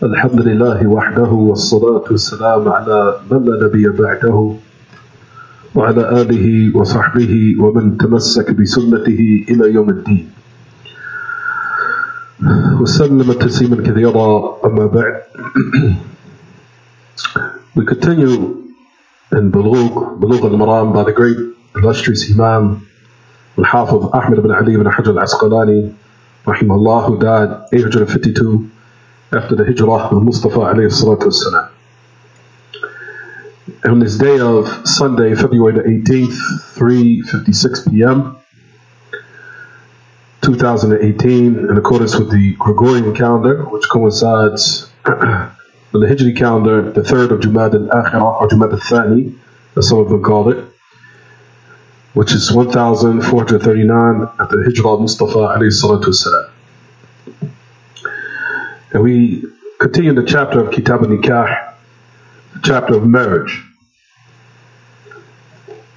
الحمد لله وحده والصلاة والسلام على من لا نبي بعده وعلى آله وصحبه ومن تمسك بسنته إلى يوم الدين وسلم تسليما كثيرا. أما بعد. We continue in Buloogh Al-Maraam by the great illustrious Imam Al-Hafiz Ahmed ibn Ali ibn Hajar Al-Asqalani rahimahullah, who died 852 after the Hijrah of Mustafa alayhi salatu wassalam. On this day of Sunday, February the 18th, 3:56 p.m., 2018, in accordance with the Gregorian calendar, which coincides with the Hijri calendar, the 3rd of Jumad al-Akhirah, or Jumad al-Thani, as some of them call it, which is 1439 after the Hijrah of Mustafa alayhi salatu wassalam. And we continue the chapter of Kitab al-Nikah, the chapter of marriage.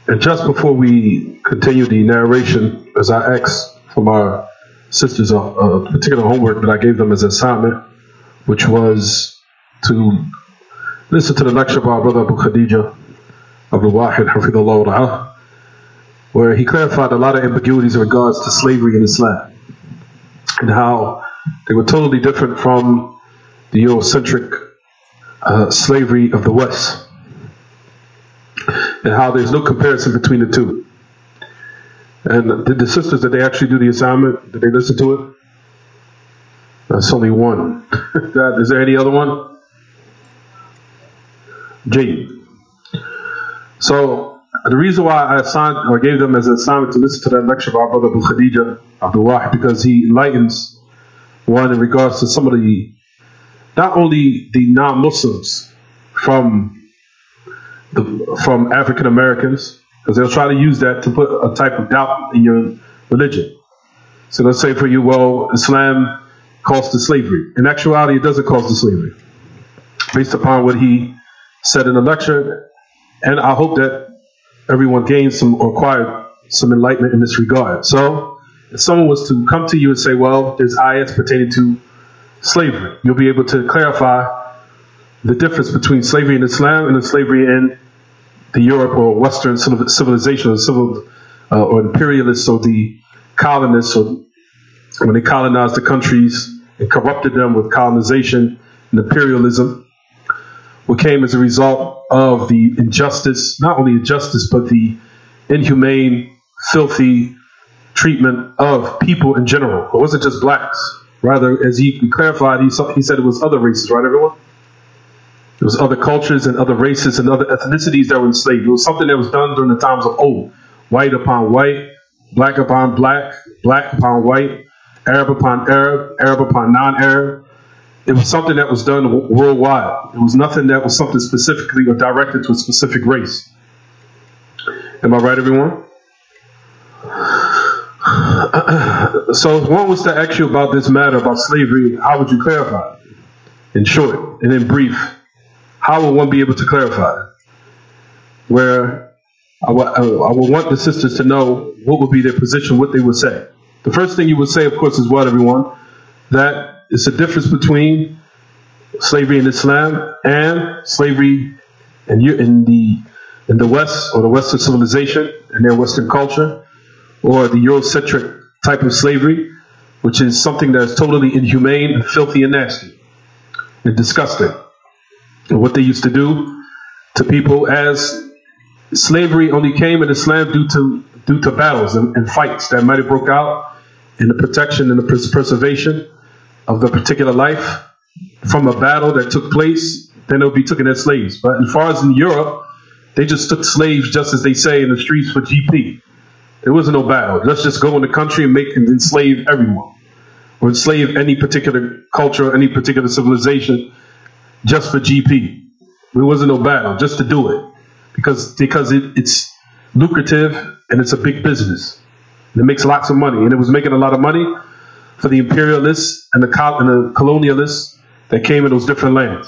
And just before we continue the narration, as I asked from our sisters a particular homework that I gave them as an assignment, which was to listen to the lecture by our brother Abu Khadija, Abdul Wahid, Hafidullah Ra'ah, where he clarified a lot of ambiguities in regards to slavery in Islam, and how they were totally different from the Eurocentric slavery of the West, and how there's no comparison between the two. And did the sisters, did they actually do the assignment? Did they listen to it? That's only one. Is there any other one? G. So the reason why I assigned or gave them as an assignment to listen to that lecture by our brother Abu Khadija, Abdul Wahid, because he enlightens one in regards to some of the, not only the non-Muslims from African Americans, because they'll try to use that to put a type of doubt in your religion. So let's say for you, well, Islam calls to slavery. In actuality, it doesn't call to slavery, based upon what he said in the lecture. And I hope that everyone gains some or acquired some enlightenment in this regard. So if someone was to come to you and say, well, there's ayats pertaining to slavery, you'll be able to clarify the difference between slavery in Islam and slavery in the Europe or Western civilization, or imperialists, or the colonists, or when they colonized the countries and corrupted them with colonization and imperialism, what came as a result of the injustice, not only injustice, but the inhumane, filthy treatment of people in general. It wasn't just blacks. Rather, as he clarified, he said it was other races, right, everyone? There was other cultures and other races and other ethnicities that were enslaved. It was something that was done during the times of old. White upon white, black upon black, black upon white, Arab upon Arab, Arab upon non-Arab. It was something that was done worldwide. It was nothing that was something specifically or directed to a specific race. Am I right, everyone? So if one was to ask you about this matter, about slavery, how would you clarify it? In short and in brief, how would one be able to clarify it? Where I would want the sisters to know what would be their position, what they would say. The first thing you would say, of course, is what, everyone? That it's a difference between slavery in Islam and slavery in the West, or the Western civilization and their Western culture, or the Eurocentric type of slavery, which is something that is totally inhumane and filthy and nasty and disgusting. And what they used to do to people, as slavery only came in Islam due to battles and fights that might have broke out, in the protection and the preservation of the particular life from a battle that took place, then they would be taken as slaves. But as far as in Europe, they just took slaves, just as they say in the streets, for GP. There wasn't no battle. Let's just go in the country and enslave everyone, or enslave any particular culture, any particular civilization, just for GP. There wasn't no battle, just to do it, because it's lucrative and it's a big business. And it makes lots of money, and it was making a lot of money for the imperialists and the colonialists that came in those different lands.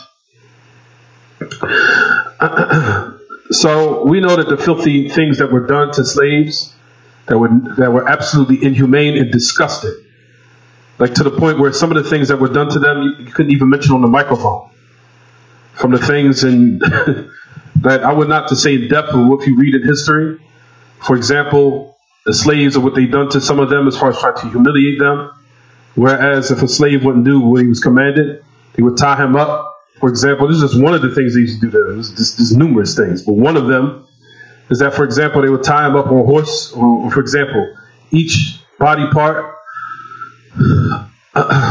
So we know that the filthy things that were done to slaves, that were absolutely inhumane and disgusting, Like to the point where some of the things that were done to them, you couldn't even mention on the microphone. From the things and that I would not to say in depth of what you read in history. For example, the slaves or what they done to some of them as far as trying to humiliate them. Whereas if a slave wouldn't do what he was commanded, they would tie him up. For example, this is just one of the things they used to do there. There's numerous things, but one of them is that, for example, they would tie him up on a horse, or for example, each body part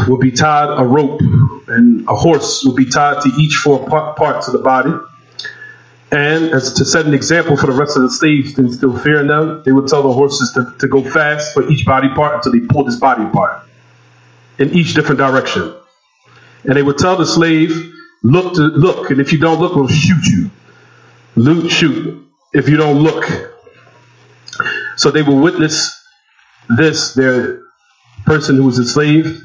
would be tied a rope, and a horse would be tied to each four parts of the body. And as to set an example for the rest of the slaves to instill fear in them, they would tell the horses to go fast for each body part until they pulled his body apart in each different direction. And they would tell the slave, look, and if you don't look, we'll shoot you. Shoot if you don't look. So they will witness this, their person who was a slave,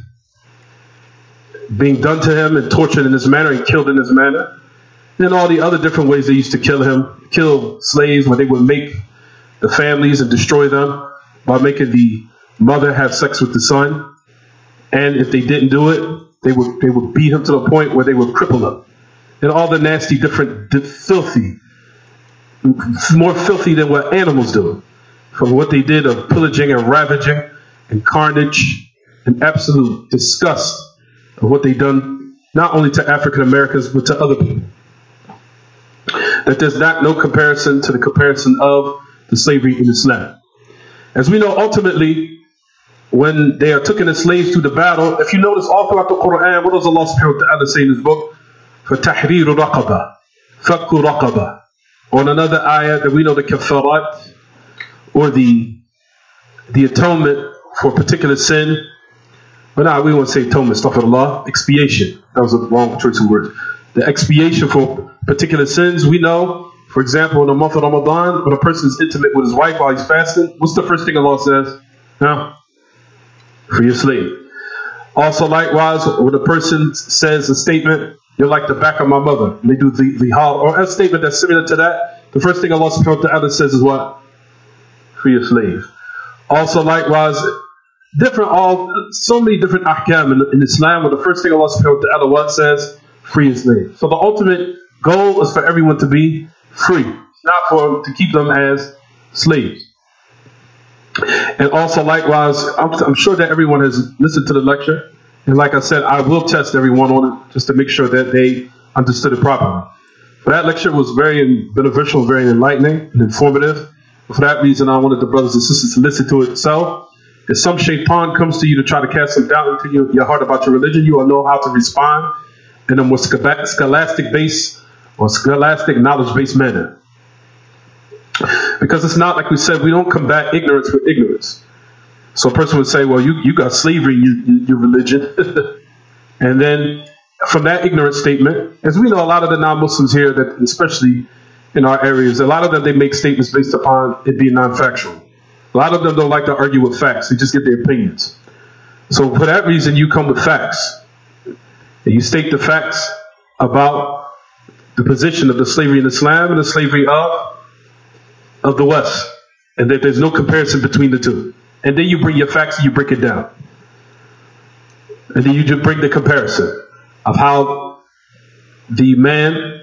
being done to him and tortured in this manner and killed in this manner. And all the other different ways they used to kill slaves, where they would make the families and destroy them by making the mother have sex with the son. And if they didn't do it, they would beat him to the point where they would cripple him. And all the nasty, different, filthy, more filthy than what animals do. From what they did of pillaging and ravaging and carnage and absolute disgust of what they done, not only to African Americans, but to other people. That there's no comparison to the comparison of the slavery in Islam. As we know, ultimately, when they are taken as slaves to the battle, if you notice all throughout the Quran, what does Allah subhanahu wa ta'ala say in His book? فَتَحْرِيرُ رَقَبَةً فَكُّ رَقَبَةً. On another ayah that we know, the kafarat, or the atonement for a particular sin. But now we won't say atonement, astaghfirullah, expiation. That was a wrong choice of words. The expiation for particular sins. We know, for example, in the month of Ramadan, when a person is intimate with his wife while he's fasting, what's the first thing Allah says? No. For your slave. Also, likewise, when a person says a statement, you're like the back of my mother, and they do the hal, or a statement that's similar to that, the first thing Allah subhanahu wa ta'ala says is what? For your slave. Also, likewise, so many different ahkam in Islam, where the first thing Allah subhanahu wa ta'ala what says? Free your slave. So the ultimate goal is for everyone to be free, not to keep them as slaves. And also, likewise, I'm sure that everyone has listened to the lecture. And like I said, I will test everyone on it just to make sure that they understood it properly. But that lecture was very beneficial, very enlightening and informative. For that reason, I wanted the brothers and sisters to listen to it. So, if some shaitan comes to you to try to cast some doubt into your heart about your religion, you will know how to respond in a more scholastic-based or scholastic knowledge-based manner. Because it's not, like we said, we don't combat ignorance with ignorance. So a person would say, well, you got slavery in your religion. And then from that ignorant statement, as we know, a lot of the non-Muslims here, that especially in our areas, a lot of them, they make statements based upon it being non-factual. A lot of them don't like to argue with facts. They just get their opinions. So for that reason, you come with facts. And you state the facts about the position of the slavery in Islam and the slavery of the West. And that there's no comparison between the two. And then you bring your facts and you break it down. And then you just bring the comparison of how the man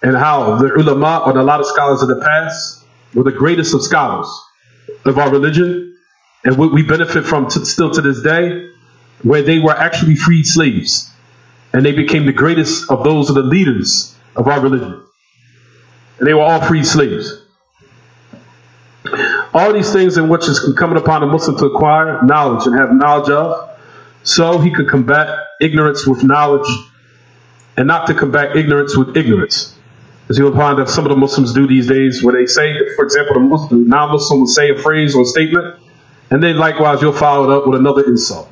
and how the ulama, or a lot of scholars of the past, were the greatest of scholars of our religion, and what we benefit from still to this day, where they were actually freed slaves, and they became the greatest of those of the leaders of our religion, and they were all freed slaves. All these things in which is incumbent upon a Muslim to acquire knowledge and have knowledge of, so he could combat ignorance with knowledge, and not to combat ignorance with ignorance. As you'll find that some of the Muslims do these days, where they say, for example, the non-Muslim will say a phrase or a statement, and then likewise you'll follow it up with another insult.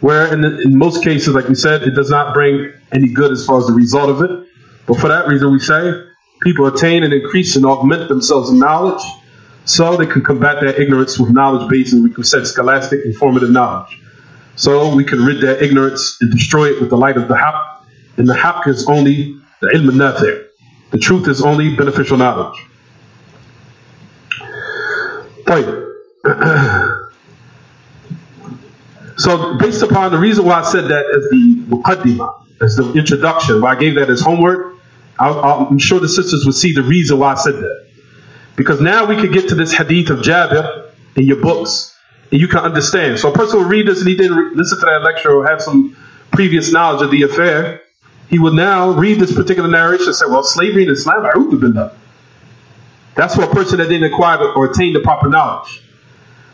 Where in most cases, like we said, it does not bring any good as far as the result of it. But for that reason, we say people attain and increase and augment themselves in knowledge, so they can combat that ignorance with knowledge based, and we can set scholastic, informative knowledge. So we can rid that ignorance and destroy it with the light of the haqq. And the haqq is only the ilm al-nafi'. The truth is only beneficial knowledge. So based upon the reason why I said that as the muqaddimah, as the introduction, why I gave that as homework, I'm sure the sisters would see the reason why I said that. Because now we could get to this hadith of Jabir in your books, and you can understand. So a person will read this and he didn't listen to that lecture or have some previous knowledge of the affair. He will now read this particular narration and say, well, slavery in Islam, a'udhu billah. That's for a person that didn't acquire or attain the proper knowledge.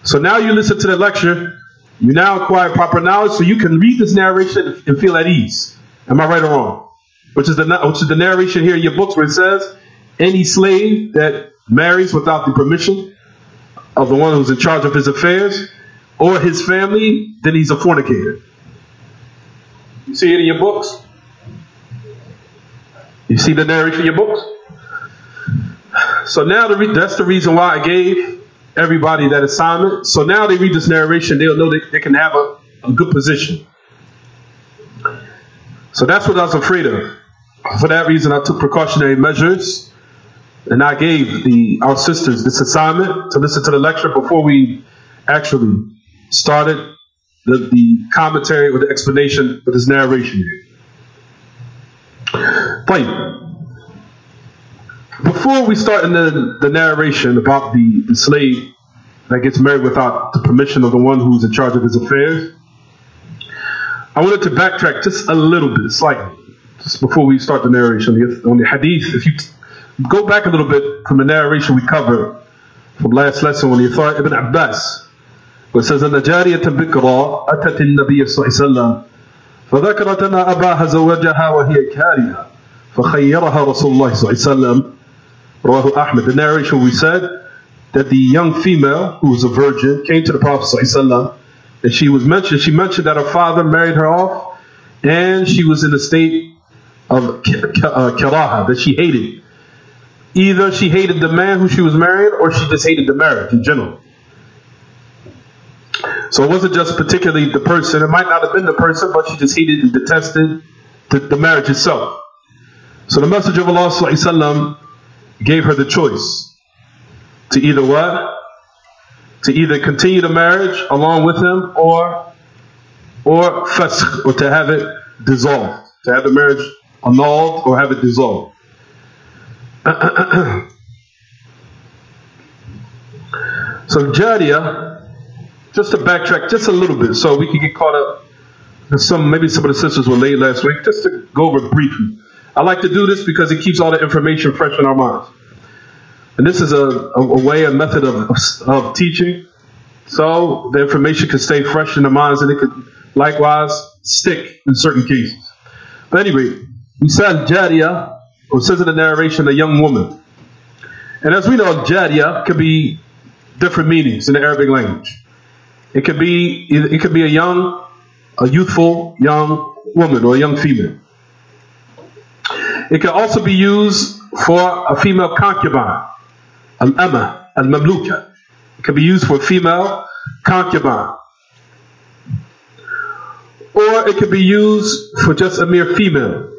So now you listen to the lecture, you now acquire proper knowledge, so you can read this narration and feel at ease. Am I right or wrong? Which is the narration here in your books where it says, any slave that marries without the permission of the one who's in charge of his affairs or his family, then he's a fornicator. You see it in your books? You see the narration in your books? So now that's the reason why I gave everybody that assignment. So now they read this narration, they'll know they can have a good position. So that's what I was afraid of. For that reason, I took precautionary measures, and I gave our sisters this assignment to listen to the lecture before we actually started the commentary or the explanation of this narration here. Fine. Before we start in the narration about the slave that gets married without the permission of the one who's in charge of his affairs, I wanted to backtrack just a little bit, slightly, just before we start the narration on the hadith. If you go back a little bit from the narration we covered from last lesson on the authority of Ibn Abbas, where it says, أن جارية بكرى أتت النبي صلى الله عليه وسلم فذكرت أن أباها زوجها وهي كارهة فخيرها رسول الله صلى الله عليه وسلم. رواه أحمد. The narration we said that the young female who was a virgin came to the Prophet صلى الله عليه وسلم, and she mentioned that her father married her off, and she was in a state of karaha, that she hated. Either she hated the man who she was marrying, or she just hated the marriage in general. So it wasn't just particularly the person. It might not have been the person, but she just hated and detested the marriage itself. So the Messenger of Allah sallallahu alaihi wasallam gave her the choice to either what? To either continue the marriage along with him, or fasq, or to have it dissolved, to have the marriage annulled or have it dissolved. So Jariya, just to backtrack just a little bit so we can get caught up. Maybe some of the sisters were late last week, just to go over briefly. I like to do this because it keeps all the information fresh in our minds. And this is a method of teaching, so the information can stay fresh in the minds and it could likewise stick in certain cases. But anyway, we said Jariya, or it says in the narration, a young woman. And as we know, Jariya could be different meanings in the Arabic language. It could be a youthful young woman or a young female. It can also be used for a female concubine, al-ama, al-mamluka. It can be used for a female concubine. Or it could be used for just a mere female,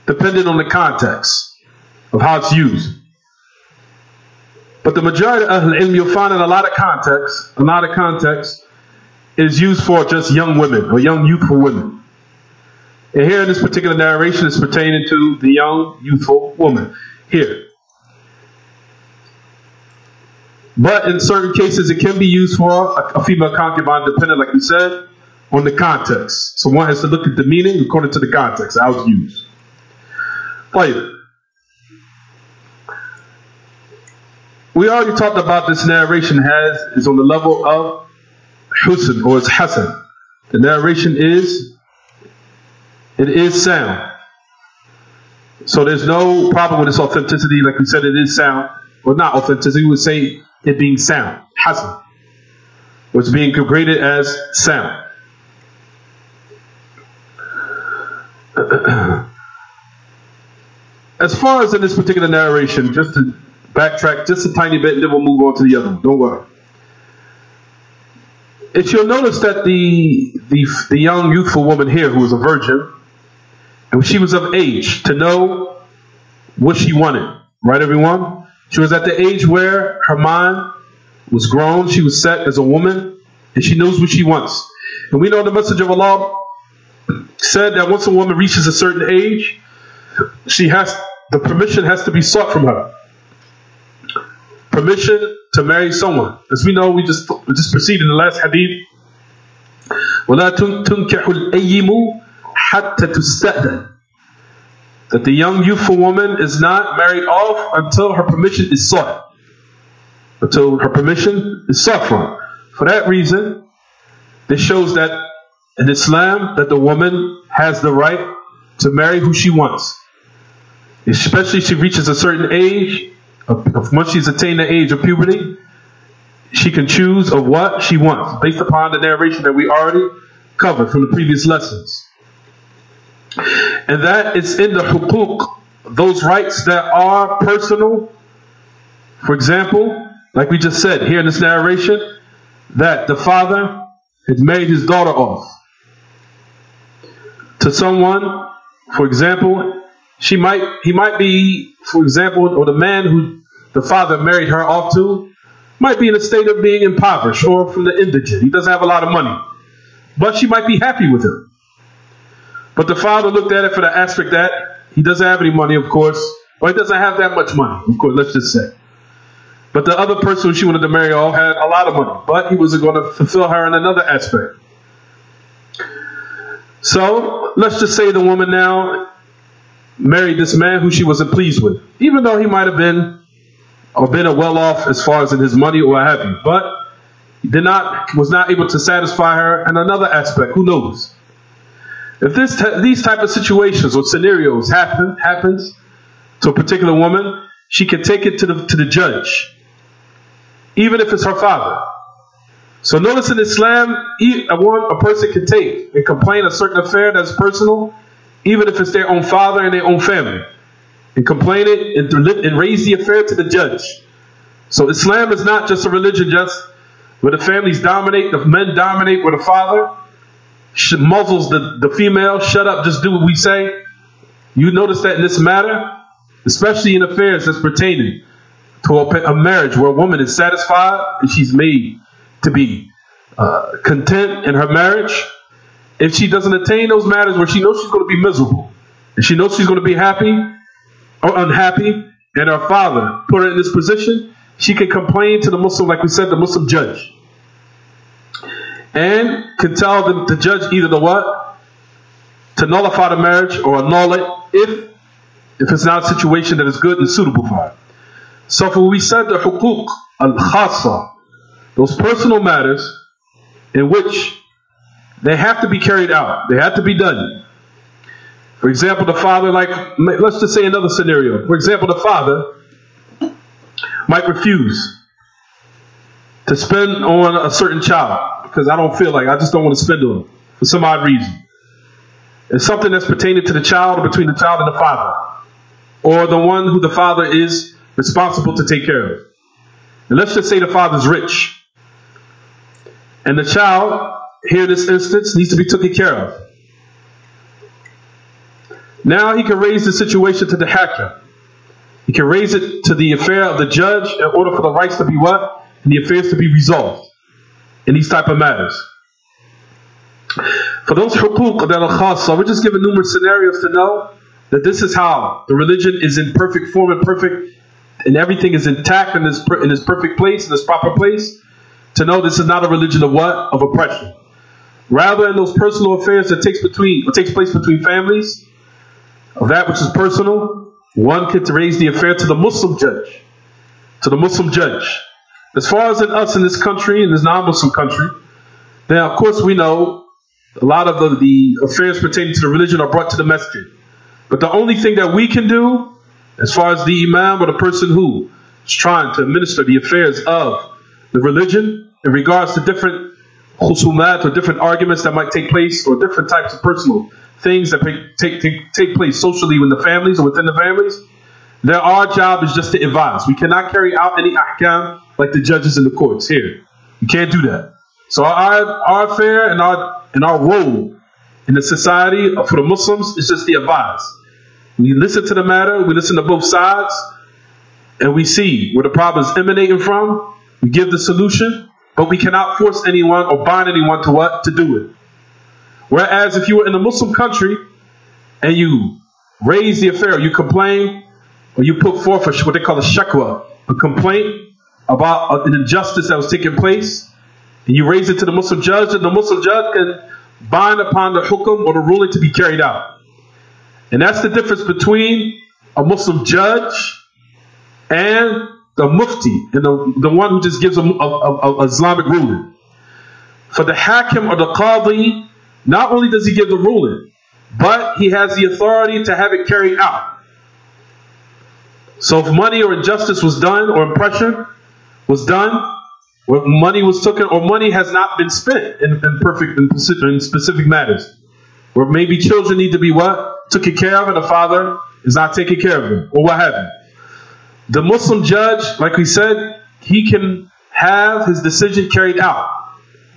depending on the context of how it's used. But the majority of al-ilm you'll find in a lot of contexts is used for just young women or young youthful women. And here in this particular narration is pertaining to the young youthful woman here. But in certain cases it can be used for a female concubine, depending, like we said, on the context. So one has to look at the meaning according to the context, how it's used. We already talked about this narration is on the level of husn, or it's hasan. The narration is sound. So there's no problem with its authenticity. Like we said, it is sound. Well, not authenticity, we would say it being sound, hasan. It's being graded as sound. As far as in this particular narration, just to backtrack just a tiny bit and then we'll move on to the other one. Don't worry. If you'll notice that the young youthful woman here who was a virgin, and she was of age to know what she wanted, right everyone? She was at the age where her mind was grown, she was set as a woman, and she knows what she wants. And we know the Messenger of Allah said that once a woman reaches a certain age, the permission has to be sought from her. Permission to marry someone. As we know, we just proceeded in the last hadith. وَلَا تُنْكِحُ الْأَيِّمُ حَتَّى تُسْتَأْذَنَ. That the young youthful woman is not married off until her permission is sought. Until her permission is sought from. For that reason, this shows that in Islam, that the woman has the right to marry who she wants. Especially if she reaches a certain age, once she's attained the age of puberty, she can choose of what she wants, based upon the narration that we already covered from the previous lessons. And that is in the huquq, those rights that are personal. For example, like we just said here in this narration, that the father had married his daughter off to someone. For example, he might be, for example, or the man who the father married her off to might be in a state of being impoverished or from the indigent. He doesn't have a lot of money, but she might be happy with him. But the father looked at it for the aspect that he doesn't have any money, of course, or he doesn't have that much money, of course, let's just say. But the other person who she wanted to marry off had a lot of money, but he wasn't going to fulfill her in another aspect. So let's just say the woman now married this man who she wasn't pleased with, even though he might have been a well off as far as in his money or what have you, but he was not able to satisfy her in another aspect. Who knows? If these type of situations or scenarios happens to a particular woman, she can take it to the judge, even if it's her father. So notice in Islam, a person can take and complain a certain affair that's personal, even if it's their own father and their own family, and complain it and raise the affair to the judge. So Islam is not just a religion just where the families dominate, the men dominate where the father muzzles the female. Shut up, just do what we say. You notice that in this matter, especially in affairs that's pertaining to a marriage where a woman is satisfied and she's made to be content in her marriage, if she doesn't attain those matters where she knows she's going to be miserable and she knows she's going to be happy or unhappy, and her father put her in this position, she can complain to the Muslim, like we said, the Muslim judge, and can tell the judge either to nullify the marriage or annul it if it's not a situation that is good and suitable for her. So for what we said, the huquq al-khassa, those personal matters in which they have to be carried out, they have to be done. For example, the father, let's just say another scenario. For example, the father might refuse to spend on a certain child because I just don't want to spend on him for some odd reason. It's something that's pertaining to the child, or between the child and the father, or the one who the father is responsible to take care of. And let's just say the father's rich, and the child, here in this instance, needs to be taken care of. Now he can raise the situation to the hakim. He can raise it to the affair of the judge in order for the rights to be what? And the affairs to be resolved in these type of matters. For those huquq that are khassa, we're just giving numerous scenarios to know that this is how the religion is in perfect form and everything is intact in this perfect place, in this proper place, to know this is not a religion of what? Of oppression. Rather, in those personal affairs that takes place between families, of that which is personal, one could raise the affair to the Muslim judge. To the Muslim judge. As far as in us in this country, in this non-Muslim country, then of course we know a lot of the affairs pertaining to the religion are brought to the masjid. But the only thing that we can do, as far as the imam or the person who is trying to administer the affairs of the religion in regards to different khusumat or different arguments that might take place, or different types of personal things that take place socially in the families or within the families, our job is just to advise. We cannot carry out any ahkam like the judges in the courts here. You can't do that. So our affair and our role in the society for the Muslims is just to advise. We listen to the matter, we listen to both sides, and we see where the problem is emanating from. We give the solution, but we cannot force anyone or bind anyone to what? To do it. Whereas if you were in a Muslim country and you raise the affair, you complain, or you put forth what they call a shakwa, a complaint about an injustice that was taking place, and you raise it to the Muslim judge, and the Muslim judge can bind upon the hukum or the ruling to be carried out. And that's the difference between a Muslim judge and the mufti, and the one who just gives a Islamic ruling. For the hakim or the qadi, not only does he give the ruling, but he has the authority to have it carried out. So if money or injustice was done, or oppression was done, or money was taken, or money has not been spent in specific matters, where maybe children need to be what? Taken care of, and the father is not taking care of them, or what have you. The Muslim judge, like we said, he can have his decision carried out,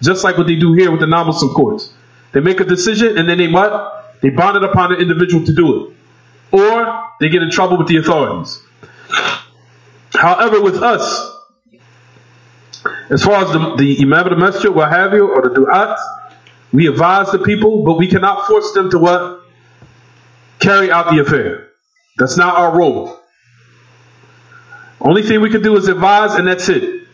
just like what they do here with the non-Muslim courts. They make a decision, and then they what? They bond it upon the individual to do it, or they get in trouble with the authorities. However, with us, as far as the imam of the masjid, what have you, or the du'at, we advise the people, but we cannot force them to what? Carry out the affair. That's not our role. Only thing we can do is advise, and that's it.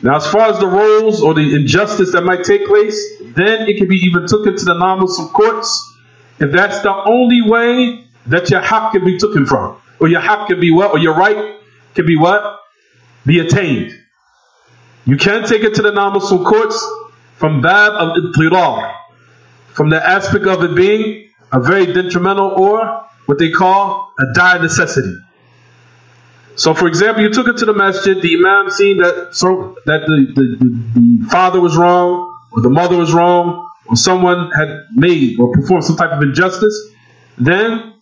Now, as far as the roles or the injustice that might take place, then it can be even taken to the non-Muslim courts, if that's the only way that your haqq can be taken from, or your haqq can be what, or your right can be what? Be attained. You can take it to the non-Muslim courts from bab of idtirar, from the aspect of it being a very detrimental, or what they call a dire necessity. So, for example, you took it to the masjid, the imam seen that the father was wrong, or the mother was wrong, or someone had made or performed some type of injustice. Then,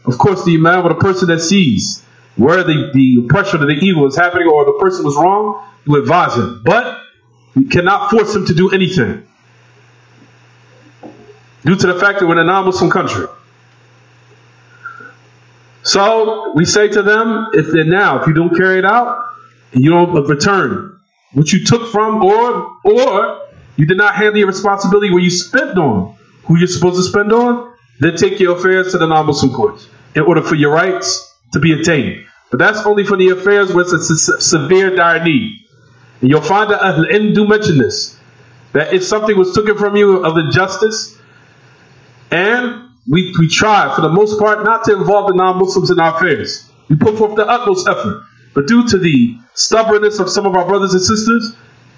of course, the imam, or the person that sees where the oppression or the evil is happening, or the person was wrong, you advise him. But we cannot force him to do anything, due to the fact that we're in a non-Muslim country. So we say to them, if you don't carry it out, and you don't return what you took from, or you did not handle your responsibility where you spent on who you're supposed to spend on, then take your affairs to the non-Muslim courts in order for your rights to be attained. But that's only for the affairs where it's a severe dire need. And you'll find that Ahl Ilm do mention this, that if something was taken from you of injustice, and we try, for the most part, not to involve the non-Muslims in our affairs. We put forth the utmost effort. But due to the stubbornness of some of our brothers and sisters,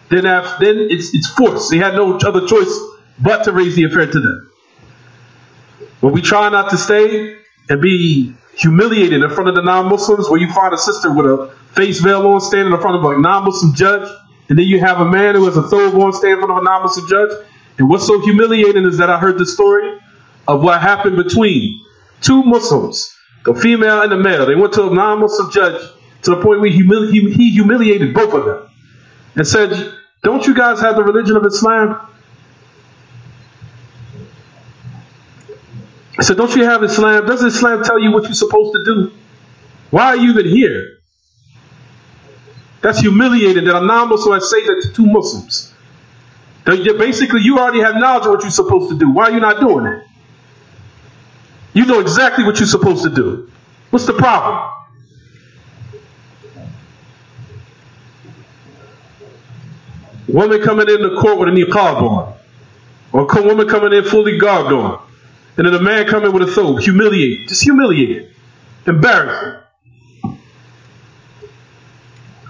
then it's forced. They had no other choice but to raise the affair to them. But we try not to stay and be humiliated in front of the non-Muslims, where you find a sister with a face veil on standing in front of a non-Muslim judge, and then you have a man who has a thobe on standing in front of a non-Muslim judge. And what's so humiliating is that I heard the story of what happened between two Muslims, the female and the male. They went to a non-Muslim judge to the point where he humiliated both of them and said, "Don't you guys have the religion of Islam?" I said, "Don't you have Islam? Doesn't Islam tell you what you're supposed to do? Why are you even here?" That's humiliating that a non-Muslim has said that to two Muslims. Basically, you already have knowledge of what you're supposed to do. Why are you not doing it? You know exactly what you're supposed to do. What's the problem? Woman coming in the court with a niqab on, or a woman coming in fully garbed on, and then a man coming with a thobe. Humiliated. Just humiliated. Embarrassing.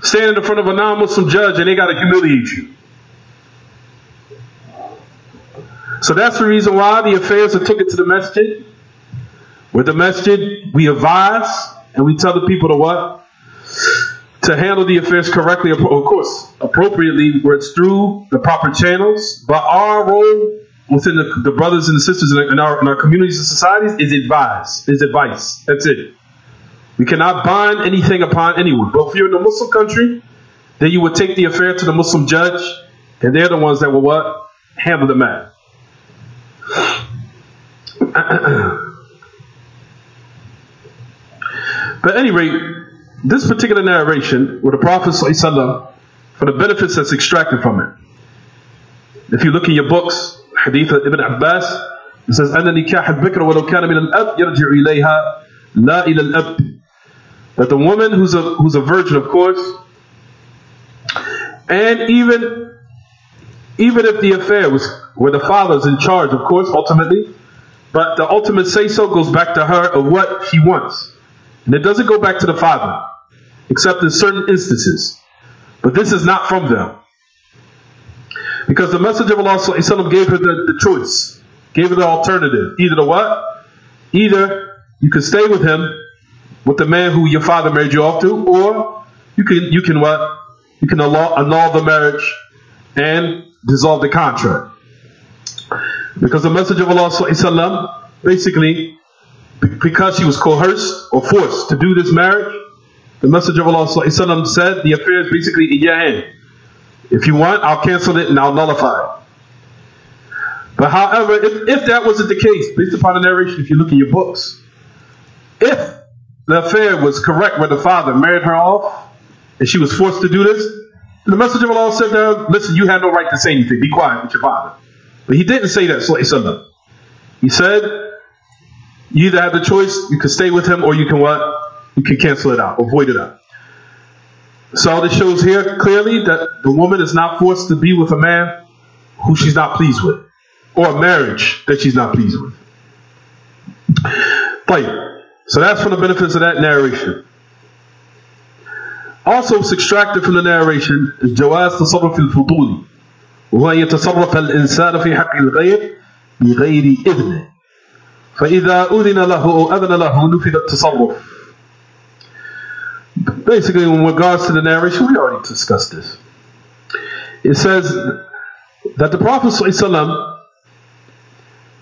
Standing in front of a non-Muslim judge and they got to humiliate you. So that's the reason why the affairs are took it to the masjid. With the masjid, we advise and we tell the people to what? To handle the affairs correctly, of course, appropriately, where it's through the proper channels. But our role within the brothers and the sisters in our communities and societies is advice. That's it. We cannot bind anything upon anyone. But if you're in a Muslim country, then you would take the affair to the Muslim judge, and they're the ones that will what? Handle the matter. But at any rate, this particular narration, where the Prophet ﷺ for the benefits that's extracted from it. If you look in your books, Hadith of Ibn Abbas, it says, أن نكاح البكر ولو كان من الأب يرجع إليها لا إلى الأب. That the woman who's a virgin, of course, and even if the affair was where the father's in charge, of course, ultimately, but the ultimate say-so goes back to her of what she wants. And it doesn't go back to the father, except in certain instances. But this is not from them. Because the Messenger of Allah ﷺ gave her the choice, gave her the alternative. Either the what? Either you can stay with him, with the man who your father married you off to, or you can what? You can annul the marriage and dissolve the contract. Because the Messenger of Allah ﷺ, basically, because she was coerced or forced to do this marriage, the Messenger of Allah ﷺ said, the affair is basically in your hand. If you want, I'll cancel it and I'll nullify it. But however, if that wasn't the case, based upon the narration, if you look in your books, if the affair was correct where the father married her off and she was forced to do this, the Messenger of Allah said to her, listen, you had no right to say anything. Be quiet with your father. But he didn't say that, sallallahu. He said, you either have the choice, you can stay with him, or you can what? You can cancel it out, avoid it out. So this shows here clearly that the woman is not forced to be with a man who she's not pleased with, or a marriage that she's not pleased with. So that's from the benefits of that narration. Also, it's extracted from the narration is جواز تصرف الفضول وهو يتصرف الإنسان في حق الغير بغير إذنه فإذا أذن له أو أذن له نفذ التصرف. Basically, in regards to the narration, we already discussed this. It says that the Prophet ﷺ,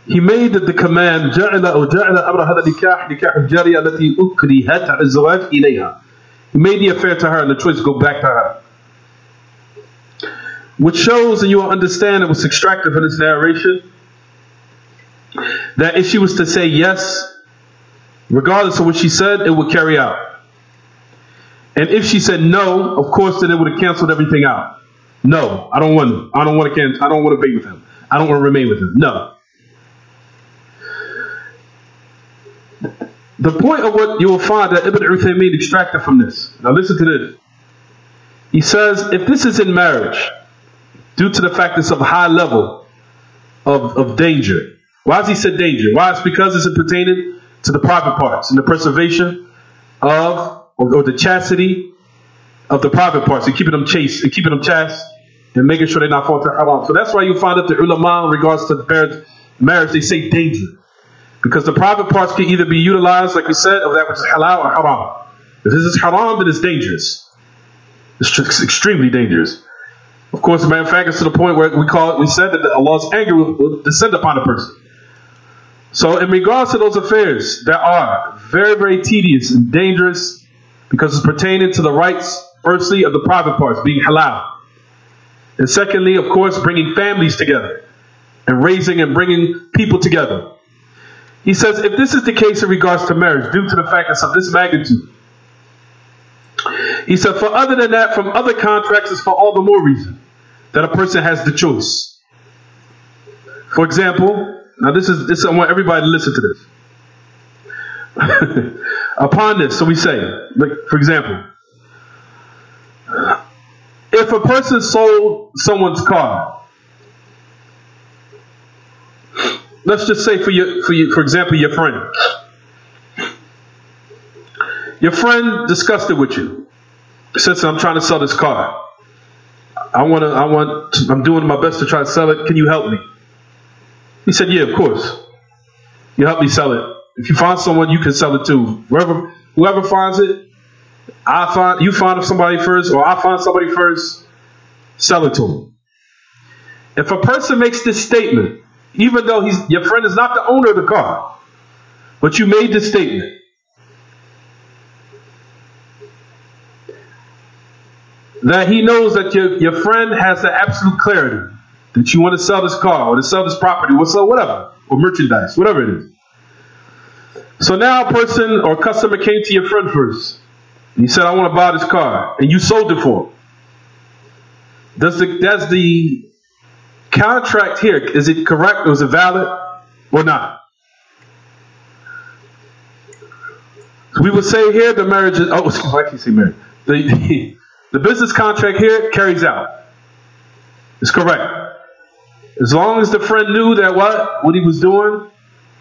he made the command جعل أو جعل أمر هذا النكاح نكاح الجارية التي أكرهت على الزواج إليها. He made the affair to her and the choice to go back to her. Which shows, and you will understand it was extracted from this narration, that if she was to say yes, regardless of what she said, it would carry out. And if she said no, of course, then it would have canceled everything out. No, I don't want to. I don't want to cancel. I don't want to be with him. I don't want to remain with him. No. The point of what you will find that Ibn Uthaymeen extracted from this. Now listen to this. He says, if this is in marriage, due to the fact it's of high level of danger. Why has he said danger? Why? It's because it's pertaining to the private parts and the preservation of or the chastity of the private parts, and keeping them chaste, and keeping them chaste, and making sure they're not fall to haram. So that's why you find that the ulama, in regards to the marriage, they say danger. Because the private parts can either be utilized, like we said, of that which is halal or haram. If this is haram, then it's dangerous. It's extremely dangerous. Of course, as a matter of fact, it's to the point where we said that Allah's anger will descend upon a person. So in regards to those affairs that are very, very tedious and dangerous, because it's pertaining to the rights, firstly, of the private parts, being halal. And secondly, of course, bringing families together and raising and bringing people together. He says, if this is the case in regards to marriage, due to the fact it's of this magnitude, he said, for other than that, from other contracts, it's for all the more reason that a person has the choice. For example, now this I want everybody to listen to this. Upon this, so we say, like, for example, if a person sold someone's car, let's just say for example, your friend. Your friend discussed it with you. Says, I'm trying to sell this car. I'm doing my best to try to sell it. Can you help me? He said, yeah, of course. You help me sell it. If you find someone, you can sell it too. Whoever finds it, you find somebody first, or I find somebody first, sell it to them. If a person makes this statement, even though your friend is not the owner of the car, but you made this statement, that he knows that your friend has the absolute clarity that you want to sell this car or to sell this property or sell whatever, or merchandise, whatever it is. So now a person or a customer came to your friend first. And he said, I want to buy this car. And you sold it for him. does the contract here, is it correct or is it valid or not? We would say here the marriage is, I can't say marriage. The business contract here carries out. It's correct. As long as the friend knew that what he was doing,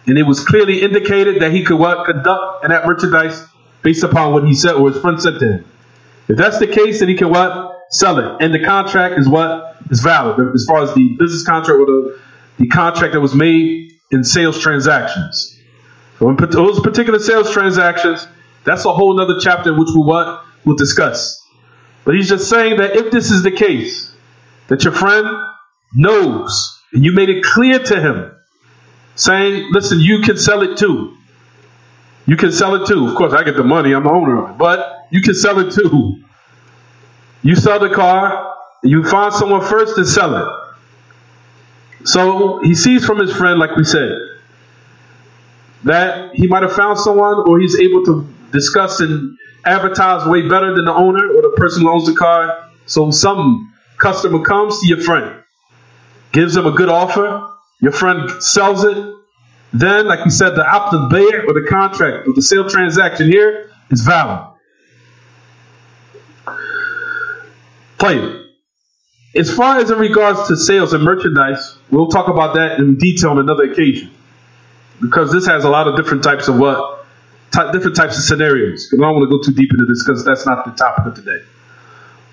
and it was clearly indicated that he could conduct and that merchandise based upon what he said or his friend said to him. If that's the case, then he can sell it. And the contract is is valid as far as the business contract or the contract that was made in sales transactions. So in those particular sales transactions, that's a whole other chapter which we'll discuss. But he's just saying that if this is the case, that your friend knows, and you made it clear to him, saying, listen, you can sell it too. You can sell it too. Of course, I get the money. I'm the owner of it. But you can sell it too. You sell the car, and you find someone first to sell it. So he sees from his friend, like we said, that he might have found someone, or he's able to discuss and advertise way better than the owner or the person who owns the car. So some customer comes to your friend, gives him a good offer, your friend sells it. Then, like we said, the aqd al-bay' or the contract or the sale transaction here is valid. As far as in regards to sales and merchandise, we'll talk about that in detail on another occasion, because this has a lot of different types of different types of scenarios. I don't want to go too deep into this because that's not the topic of today.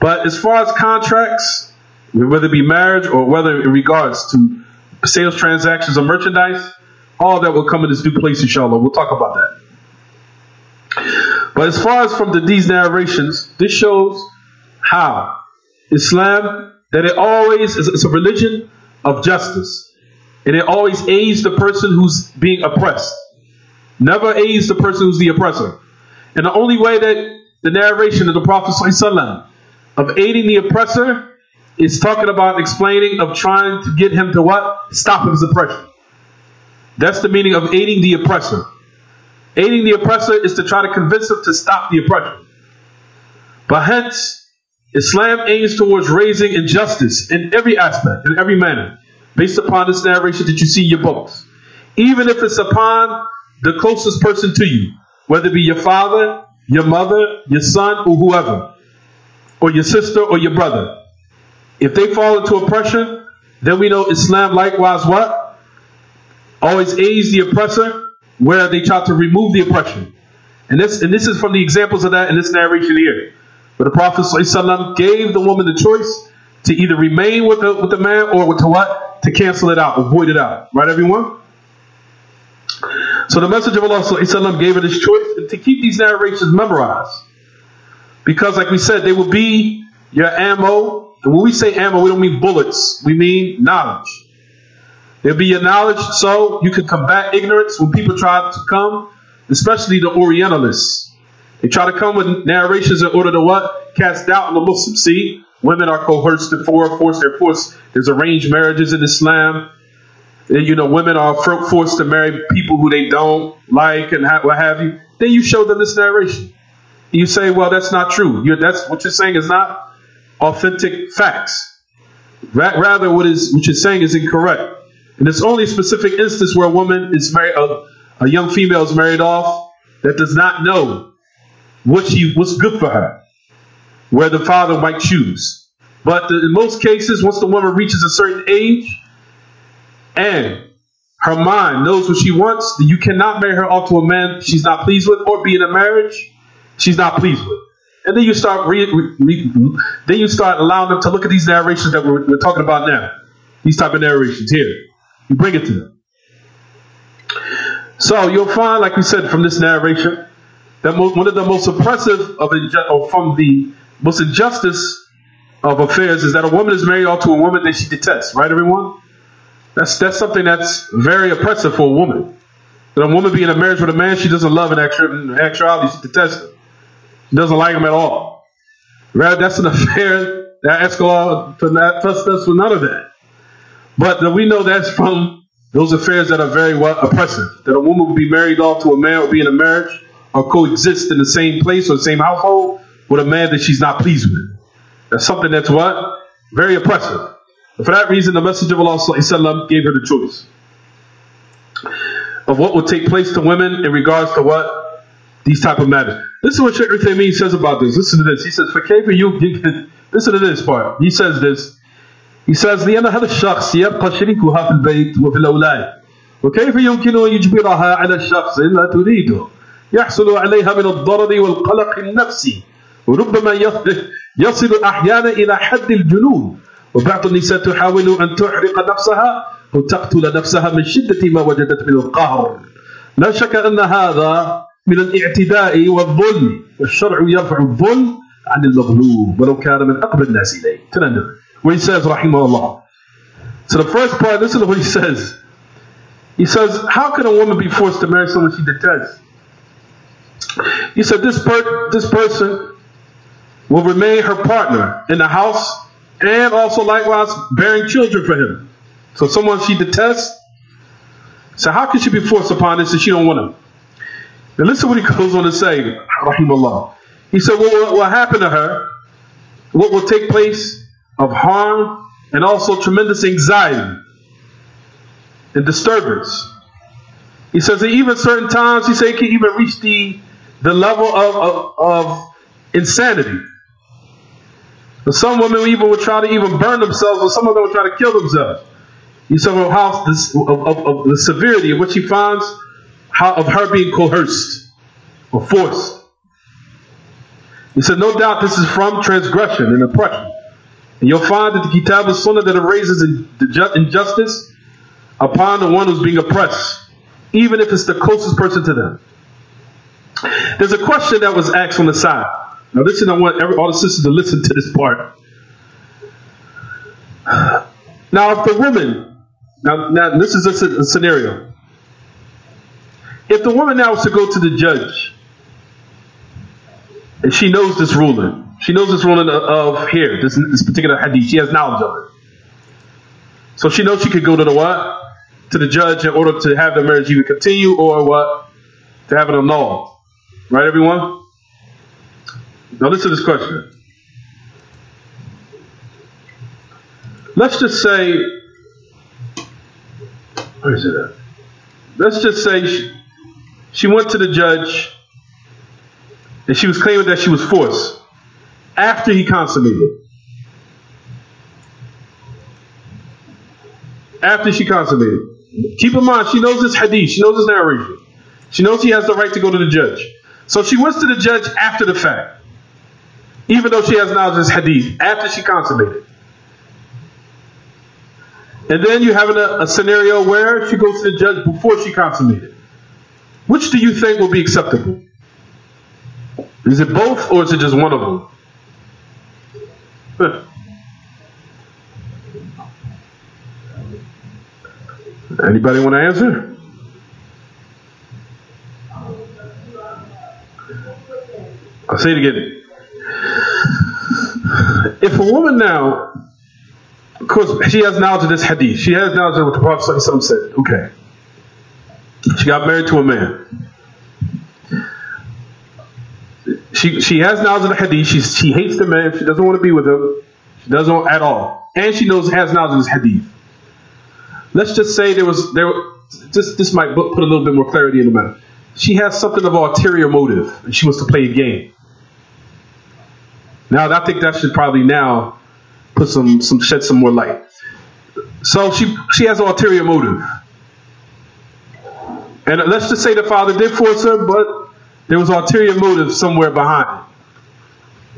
But as far as contracts, whether it be marriage or whether in regards to sales transactions or merchandise, all that will come in its due place, inshallah. We'll talk about that. But as far as from these narrations, this shows how Islam, that it always is a religion of justice. And it always aids the person who's being oppressed. Never aids the person who's the oppressor. And the only way that the narration of the Prophet ﷺ of aiding the oppressor is talking about explaining of trying to get him to stop his oppression. That's the meaning of aiding the oppressor. Aiding the oppressor is to try to convince him to stop the oppression. But hence, Islam aims towards raising injustice in every aspect, in every manner, based upon this narration that you see in your books. Even if it's upon the closest person to you, whether it be your father, your mother, your son, or whoever, or your sister or your brother. If they fall into oppression, then we know Islam likewise always aids the oppressor where they try to remove the oppression. And this is from the examples of that in this narration here, where the Prophet ﷺ gave the woman the choice to either remain with the man or to cancel it out, avoid it out. Right, everyone? So the Messenger of Allah ﷺ gave her this choice to keep these narrations memorized. Because like we said, they will be your ammo. And when we say ammo, we don't mean bullets. We mean knowledge. They'll be your knowledge so you can combat ignorance when people try to come, especially the Orientalists. They try to come with narrations in order to cast doubt on the Muslims. See, women are coerced to force. There's arranged marriages in Islam. And, women are forced to marry people who they don't like and what have you. Then you show them this narration. You say, well, that's not true. That's what you're saying is not authentic facts. Rather, what you're saying is incorrect. And it's only a specific instance where a woman is married, a young female is married off that does not know what's good for her, where the father might choose. But in most cases, once the woman reaches a certain age and her mind knows what she wants, then you cannot marry her off to a man she's not pleased with, or be in a marriage she's not pleased with. And then you start then you start allowing them to look at these narrations that we're talking about now. These type of narrations here. You bring it to them. So you'll find, like we said, from this narration, that one of the most oppressive from the most injustice of affairs is that a woman is married off to a woman that she detests. Right, everyone? That's something that's very oppressive for a woman. That a woman be in a marriage with a man she doesn't love in actuality, she detests him. She doesn't like him at all. Right? That's an affair that asks Allah to not trust us with none of that. But we know that's from those affairs that are very oppressive. That a woman will be married off to a man or be in a marriage or coexist in the same place or the same household with a man that she's not pleased with. That's something that's very oppressive. And for that reason, the Messenger of Allah ﷺ gave her the choice of what would take place to women in regards to what? These type of matters. This is what Shaykh Uthaymeen says about this. Listen to this. He says, فَكَيْفَ يُمْكِنُ Listen to this part. He says this. He says, لأن هذا الشخص يبقى شريكها في البيت وفي الأولاد وكيف يمكن أن يجبرها على الشخص إلا تريده يحصل عليها من الضرر والقلق النفسي وربما يصل أحيانا إلى حد الجنون وبعض النساء تحاول أن تحرق نفسها أو تقتل نفسها من شدة ما وجدت من القهر لا شك أن هذا من الاعتداء والظلم والشرع يرفع الظلم عن المظلوم ولو كان من أقرب الناس إليه. Where he says, rahimahullah. So the first part, listen to what he says. He says, how can a woman be forced to marry someone she detests? He said, this person will remain her partner in the house and also likewise bearing children for him. So someone she detests. So how can she be forced upon this if she don't want him? Now listen what he goes on to say, rahimahullah. He said, what will happen to her, what will take place of harm and also tremendous anxiety and disturbance. He says that even certain times, he said, it can even reach the level of insanity. But some women even would try to even burn themselves, or some of them would try to kill themselves. He said of the severity of what she finds of her being coerced or forced. He said, no doubt this is from transgression and oppression. And you'll find that the Kitab and Sunnah that erases injustice upon the one who's being oppressed, even if it's the closest person to them. There's a question that was asked on the side. Now listen, I want all the sisters to listen to this part. Now if the woman, now this is a scenario. If the woman now was to go to the judge, and she knows this ruling, of here, this particular hadith. She has knowledge of it. So she knows she could go to the what? To the judge in order to have the marriage either continue or what? To have it annulled. Right, everyone? Now listen to this question. Let's just say, where is it at? Let's just say she went to the judge and she was claiming that she was forced after he consummated. After she consummated. Keep in mind, she knows this hadith, she knows this narration. She knows she has the right to go to the judge. So she went to the judge after the fact, even though she has knowledge of this hadith, after she consummated. And then you have a scenario where she goes to the judge before she consummated. Which do you think will be acceptable? Is it both or is it just one of them? Anybody want to answer? I'll say it again. If a woman now, of course, she has knowledge of this hadith. She has knowledge of what the Prophet ﷺ said. Okay. She got married to a man. She has knowledge of the hadith. She hates the man. She doesn't want to be with him. She doesn't at all. And she has knowledge of this hadith. Let's just say this might put a little bit more clarity in the matter. She has something of an ulterior motive, and she wants to play a game. Now, I think that should probably now put shed some more light. So she has an ulterior motive. And let's just say the father did force her, but there was ulterior motive somewhere behind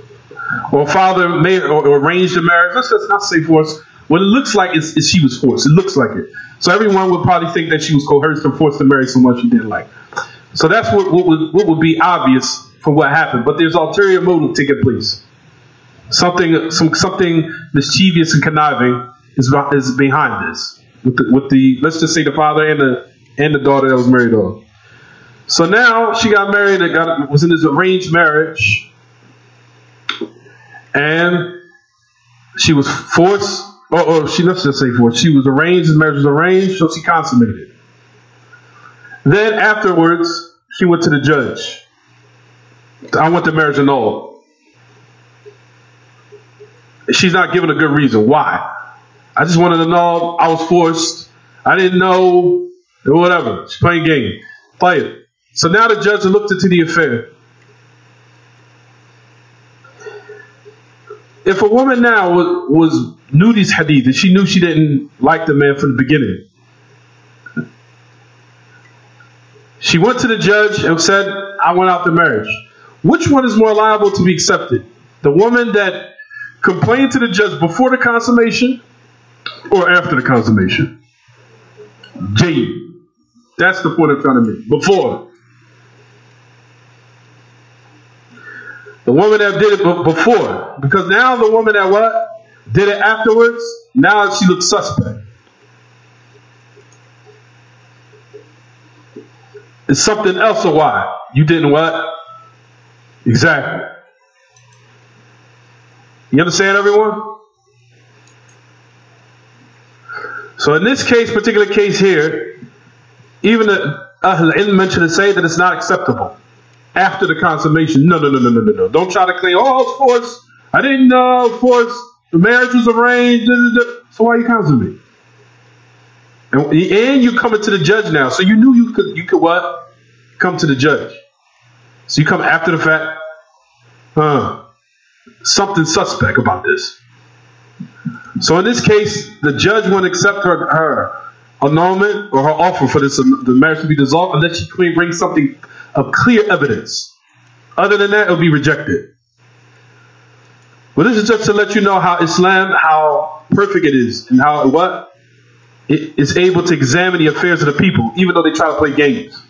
it. Or father may or arranged the marriage. Let's just not say force. What it looks like is she was forced. It looks like it. So everyone would probably think that she was coerced and forced to marry someone she didn't like. So that's what would be obvious for what happened. But there's ulterior motive taking place. Something mischievous and conniving is behind this. With the let's just say the father and the daughter that was married off. So now she got married and was in this arranged marriage, and she was forced, let's just say forced. She was arranged. The marriage was arranged, so she consummated. Then afterwards, she went to the judge. I want the marriage annulled. she's not given a good reason. Why? I just wanted to know. I was forced. I didn't know. Or whatever. She's playing game. Play it. So now the judge looked into the affair. If a woman now knew these hadith and she knew she didn't like the man from the beginning, she went to the judge and said, I want out the marriage. Which one is more liable to be accepted? The woman that complained to the judge before the consummation or after the consummation? J. That's the point I'm trying to make. Before. The woman that did it before. Because now the woman that what? Did it afterwards, now she looks suspect. It's something else or why? You didn't what? Exactly. You understand, everyone? So in this case, particular case here, even the Ahl Ilm mentioned and say that it's not acceptable after the consummation. No. Don't try to claim, oh, it's forced. I didn't know, forced. The marriage was arranged. So why you consummate? And you coming to the judge now. So you knew you could what? Come to the judge. So you come after the fact. Something suspect about this. So in this case, the judge won't accept her annulment or her offer for this the marriage to be dissolved unless she brings something of clear evidence. Other than that, it will be rejected. But this is just to let you know how Islam, how perfect it is, and how it is able to examine the affairs of the people, even though they try to play games.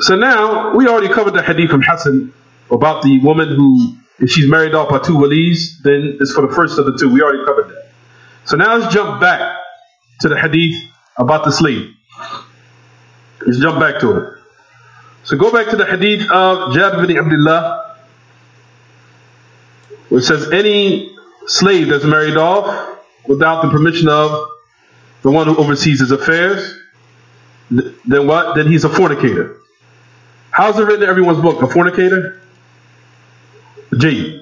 So now, we already covered the hadith from Hassan about the woman who, if she's married off by two walis, then it's for the first of the two. We already covered that. So now let's jump back to the hadith about the slave. Let's jump back to it. So go back to the hadith of Jabir bin Abdullah, where it says any slave that's married off without the permission of the one who oversees his affairs, then what? Then he's a fornicator. How's it written in everyone's book? A fornicator? J.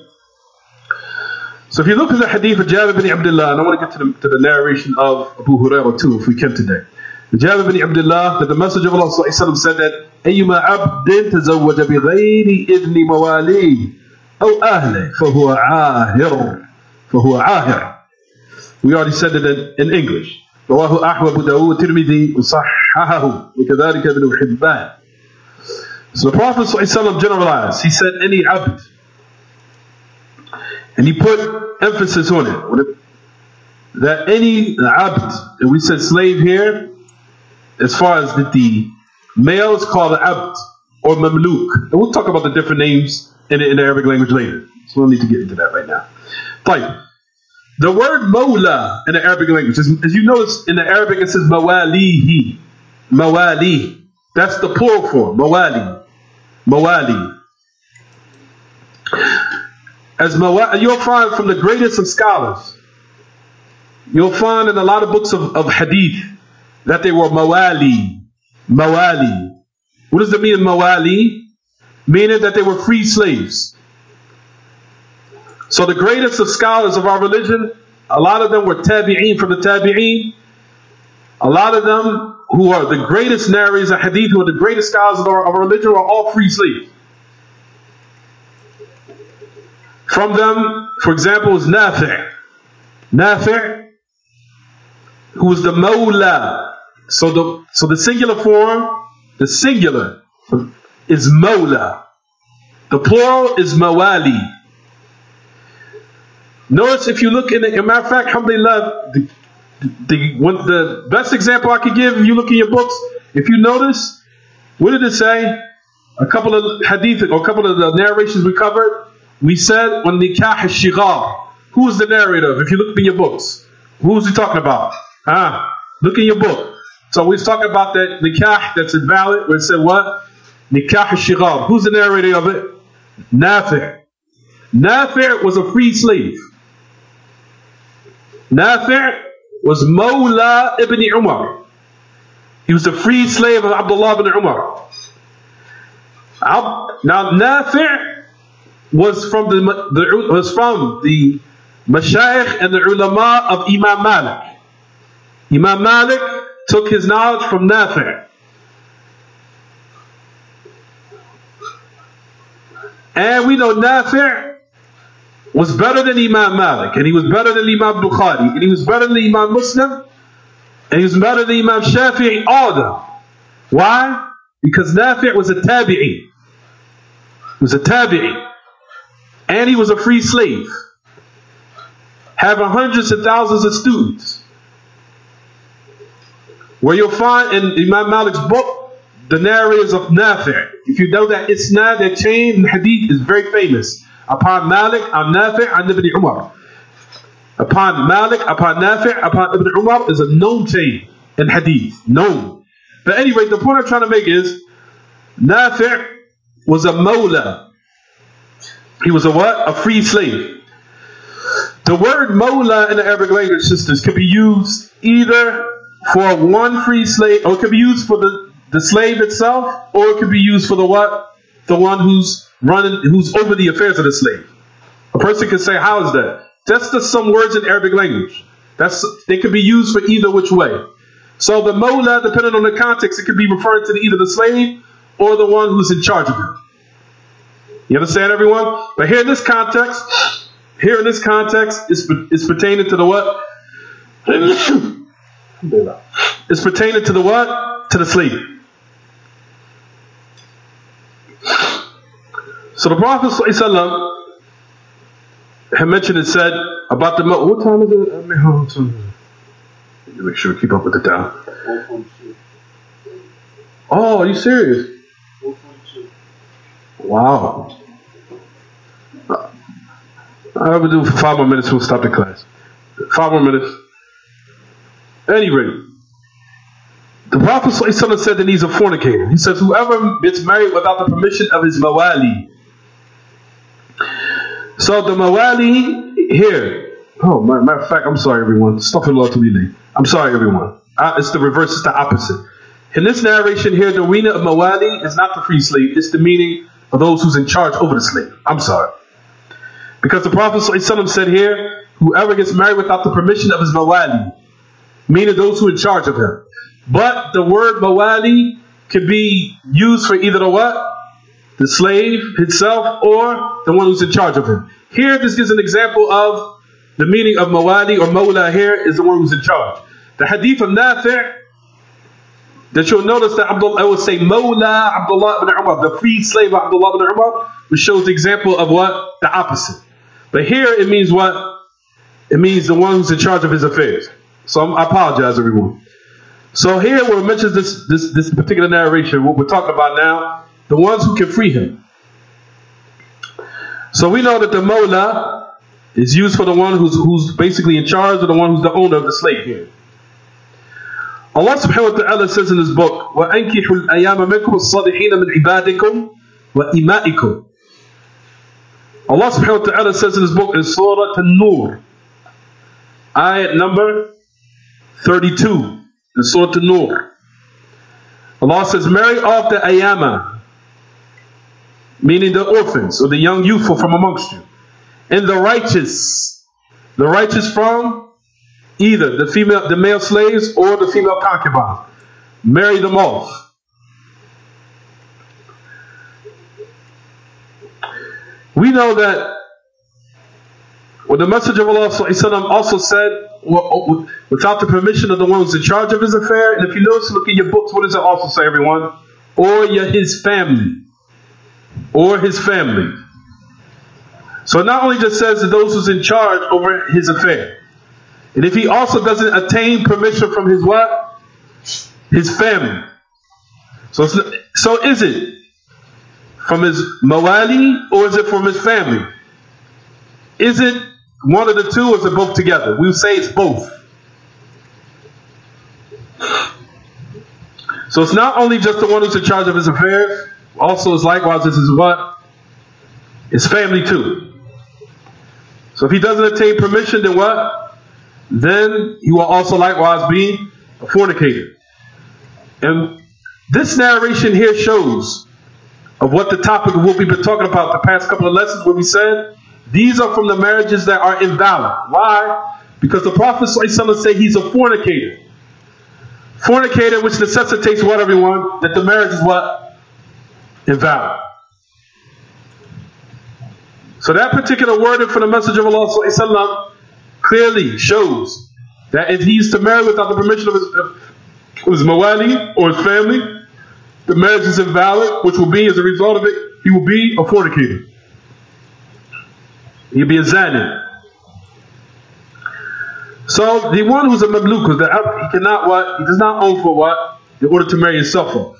So if you look at the hadith of Jabir bin Abdullah, and I want to get to the narration of Abu Hurairah too, if we can today. Jabir bin Abdullah, that the Messenger of Allah said that أيما عبد تزوج بغير إذن مواليه أو أهله فهو عاهر. We already said it in English. رواه أحمد أبو داود الترمذي وصححه وكذلك ابن حبان. So the Prophet ﷺ generalized. He said any abd. And he put emphasis on it. That any abd, and we said slave here, as far as the male is called an abd or mamluk. And we'll talk about the different names in the Arabic language later. So we don't need to get into that right now. Fine. The word mawla in the Arabic language, as you notice in the Arabic it says mawalihi. Mawali. That's the plural form. Mawali. Mawali. As you'll find from the greatest of scholars, you'll find in a lot of books of hadith that they were mawali. Mawali. What does it mean, mawali? Meaning that they were free slaves. So the greatest of scholars of our religion, a lot of them were tabi'een from the tabi'een. A lot of them who are the greatest narrators of hadith, who are the greatest scholars of our religion, are all free slaves. From them, for example, was Nafi'. Nafi', who was the mawla. So the singular form, the singular is mawla. The plural is mawali. Notice if you look in the, matter of fact, alhamdulillah, the best example I could give, if you look in your books, if you notice, what did it say? A couple of hadith, or a couple of the narrations we covered, we said, when nikah al-shighar. Who was the narrator? If you look in your books, who was he talking about? Look in your book. So we was talking about that nikah that's invalid, where it said what? Nikah al-shighar. Who's the narrator of it? Nafi'. Nafi' was a free slave. Nafi' was Mawla ibn Umar. He was the free slave of Abdullah ibn Umar. Now Nafi' was from the Mashayikh and the ulama of Imam Malik. Imam Malik took his knowledge from Nafi'. And we know Nafi' was better than Imam Malik, and he was better than Imam Bukhari, and he was better than Imam Muslim, and he was better than Imam Shafi'i, all of them. Why? Because Nafi' was a tabi'i. He was a tabi'i. And he was a free slave, having hundreds of thousands of students. Where you'll find in Imam Malik's book, the narrators of Nafi'. If you know that isnad, that chain in hadith is very famous. Upon Malik, on Nafi', on Ibn Umar. Upon Malik, upon Nafi', upon Ibn Umar is a known chain in hadith. Known. But anyway, the point I'm trying to make is, Nafi' was a mawla. He was a what? A free slave. The word mawla in the Arabic language, sisters, could be used either for one free slave, or it could be used for the slave itself, or it could be used for the what? The one who's over the affairs of the slave. A person could say, how is that? That's just some words in Arabic language. They could be used for either which way. So the mawla, depending on the context, it could be referring to either the slave or the one who's in charge of him. You understand, everyone? But here in this context, it's pertaining to the what? It's pertaining to the what? To the slave. So the Prophet ﷺ had mentioned and said about the what time is it? Let me make sure we keep up with the time. Oh, are you serious? Wow. I will do for 5 more minutes. We'll stop the class. 5 more minutes. Anyway, the Prophet ﷺ said that he's a fornicator. He says, whoever gets married without the permission of his mawali. So the mawali here. Oh, matter of fact, I'm sorry, everyone. Astaghfirullah to be late. I'm sorry, everyone. It's the reverse. It's the opposite. In this narration here, the arena of mawali is not the free slave. It's the meaning of those who's in charge over the slave. I'm sorry. Because the Prophet ﷺ said here, whoever gets married without the permission of his mawali, meaning those who are in charge of him. But the word mawali can be used for either the what? The slave himself or the one who's in charge of him. Here, this gives an example of the meaning of mawali or mawla here is the one who's in charge. The hadith of Nafi', that you'll notice that I would say mawla Abdullah ibn Umar, the free slave of Abdullah ibn Umar, which shows the example of what? The opposite. But here it means what? It means the one who's in charge of his affairs. So I apologize, everyone. So here where it mentions this particular narration, what we're talking about now, the ones who can free him. So we know that the mawla is used for the one who's basically in charge, or the one who's the owner of the slave here. Allah subhanahu wa ta'ala says in His book, وَأَنْكِحُوا الْأَيَامَ مِنْكُمُ الصَّالِحِينَ مِنْ عِبَادِكُمْ وَإِمَائِكُمْ. Allah subhanahu wa ta'ala says in His book in Surah An-Nur, ayat number 32, in Surah An-Nur. Allah says, marry off the ayama, meaning the orphans or the young youthful from amongst you, and the righteous from either the male slaves or the female concubines. Marry them off. We know that when the Messenger of Allah also said, without the permission of the one who's in charge of his affair, and if you notice, look in your books, what does it also say, everyone? Or his family. Or his family. So it not only just says that those who's in charge over his affair, and if he also doesn't attain permission from his what? His family. So is it from his mawali or is it from his family? Is it one of the two or is it both together? We would say it's both. So it's not only just the one who's in charge of his affairs, also is likewise this is what? His family too. So if he doesn't attain permission, then what? Then he will also likewise be a fornicator. And this narration here shows of what the topic of what we've been talking about the past couple of lessons, where we said these are from the marriages that are invalid. Why? Because the Prophet ﷺ said he's a fornicator. Fornicator, which necessitates what, everyone? That the marriage is what? Invalid. So that particular wording for the Messenger of Allah ﷺ clearly shows that if he's to marry without the permission of his mawali or his family, the marriage is invalid, which will be, as a result of it, he will be a fornicator. He'll be a zani. So the one who's a mamluk, he cannot what? He does not own for what? In order to marry himself off.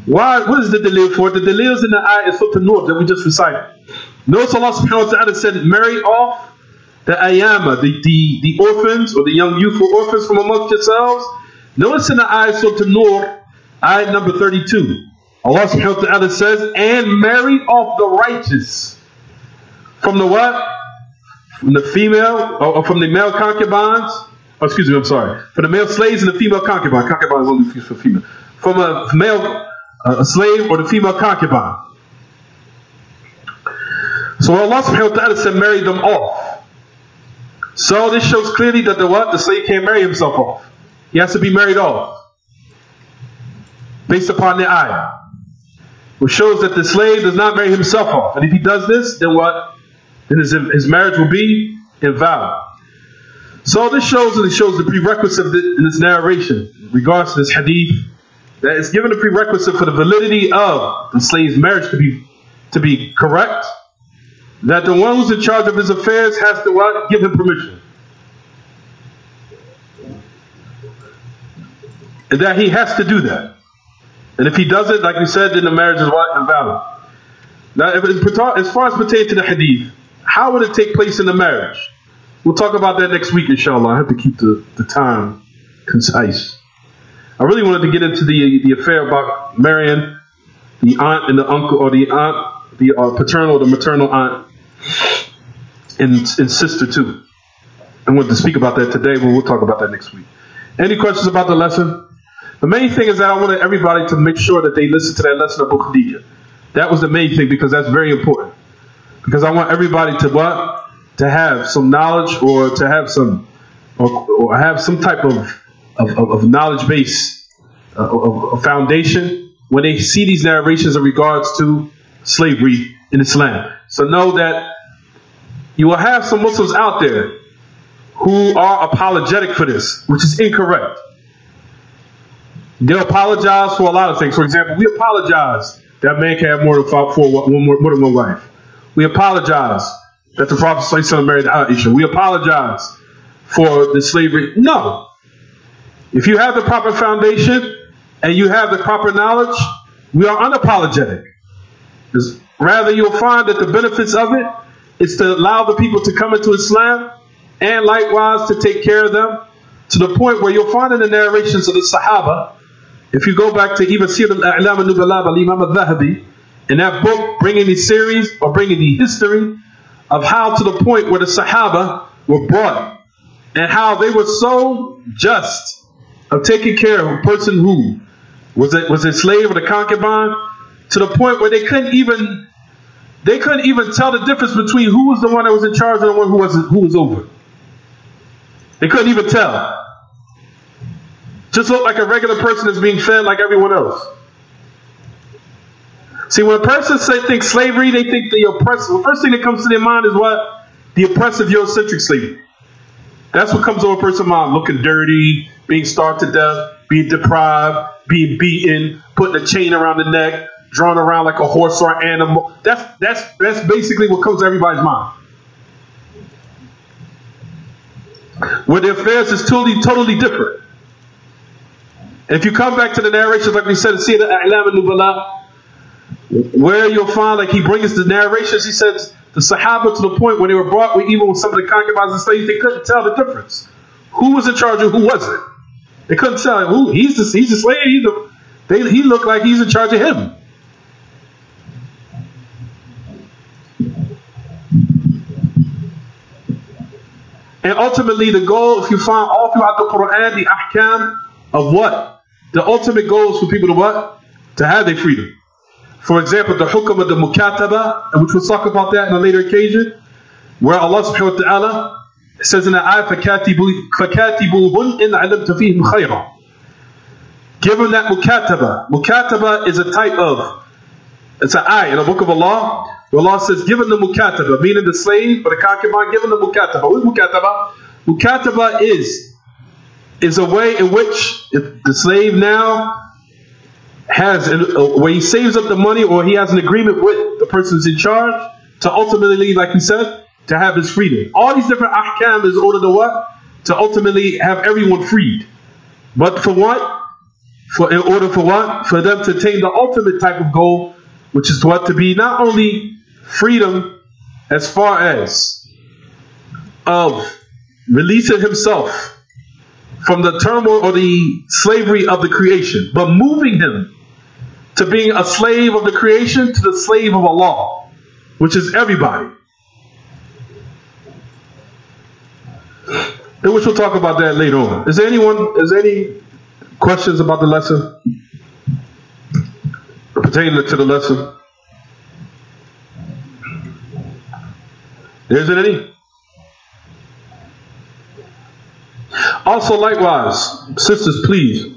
Why? What is the dalil for? The dalil is in the ayah Surah An-Nur that we just recited. Notice Allah subhanahu wa ta'ala said, marry off the ayama, the orphans or the young youthful orphans from amongst yourselves. Notice in the ayah Surah An-Nur, ayah number 32, Allah subhanahu wa ta'ala says, and marry off the righteous from the what? From the female, or from the male concubines. Oh, excuse me, I'm sorry. For the male slaves and the female concubine. Concubine is only for female. From a male slave or the female concubine. So Allah subhanahu wa ta'ala said, marry them off. So this shows clearly that the what? The slave can't marry himself off. He has to be married off. Based upon the ayah. Which shows that the slave does not marry himself off. And if he does this, then what? Then his marriage will be invalid. So this shows the prerequisite in this narration, in regards to this hadith, that it's given a prerequisite for the validity of the slave's marriage to be correct, that the one who's in charge of his affairs has to what? Give him permission. And that he has to do that. And if he does it, like we said, then the marriage is what? Invalid. Now, as far as pertaining to the hadith, how would it take place in the marriage? We'll talk about that next week, inshallah. I have to keep the time concise. I really wanted to get into the affair about marrying the aunt and the uncle, or the aunt, the paternal or the maternal aunt, and sister too. I wanted to speak about that today, but we'll talk about that next week. Any questions about the lesson? The main thing is that I wanted everybody to make sure that they listen to that lesson of Abu Khadija. That was the main thing, because that's very important. Because I want everybody to what? To have some knowledge, or to have some, or have some type of knowledge base, a foundation when they see these narrations in regards to slavery in Islam. So know that you will have some Muslims out there who are apologetic for this, which is incorrect. They'll apologize for a lot of things. For example, we apologize that man can have more than one wife. We apologize that the Prophet ﷺ married Aisha. We apologize for the slavery. No. If you have the proper foundation and you have the proper knowledge, we are unapologetic. Rather, you'll find that the benefits of it is to allow the people to come into Islam, and likewise to take care of them, to the point where you'll find in the narrations of the Sahaba, if you go back to even Sir Al-A'lam al-Nubala by Imam al-Dhahabi, in that book, bringing the series, or bringing the history of how to the point where the Sahaba were brought, and how they were so just of taking care of a person who was a slave or a concubine, to the point where they couldn't even tell the difference between who was the one that was in charge and the one who was over. They couldn't even tell. Just looked like a regular person that's being fed like everyone else. See, when a person thinks slavery, they think the oppressive. The first thing that comes to their mind is what? The oppressive Eurocentric slavery. That's what comes over a person's mind. Looking dirty, being starved to death, being deprived, being beaten, putting a chain around the neck, drawn around like a horse or an animal. That's basically what comes to everybody's mind. Where the affairs is totally different. And if you come back to the narrations, like we said, in Sir Al-A'lam al-Nubala, where you'll find, like he brings the narrations, he says the Sahaba, to the point when they were brought, even with some of the concubines and slaves, they couldn't tell the difference. Who was in charge and who wasn't? They couldn't tell who he's the slave. He looked like he's in charge of him. And ultimately, the goal, if you find all throughout the Quran, the ahkam of what? The ultimate goal is for people to what? To have their freedom. For example, the hukm of the mukataba, which we'll talk about that on a later occasion, where Allah subhanahu wa ta'ala says in the ayah, فَكَاتِبُوهُنْ إِنْ عَلَمْتَ فِيهِمْ خَيْرًا. Give them that mukataba. Mukataba is a type of, it's an ayah in the book of Allah, where Allah says, give them the mukataba, meaning the slave or the concubine, give them the mukataba. What is mukataba? Mukataba is a way in which if the slave now has, where he saves up the money or he has an agreement with the person who's in charge to ultimately, like we said, to have his freedom. All these different ahkam is in order to what? To ultimately have everyone freed. But for what? In order for what? For them to attain the ultimate type of goal, which is what? To be not only freedom as far as of releasing himself from the turmoil or the slavery of the creation, but moving him to being a slave of the creation to the slave of Allah, which is everybody. And which we'll talk about that later on. Is there any questions about the lesson? Or pertaining to the lesson? There isn't any? Also, likewise, sisters, please.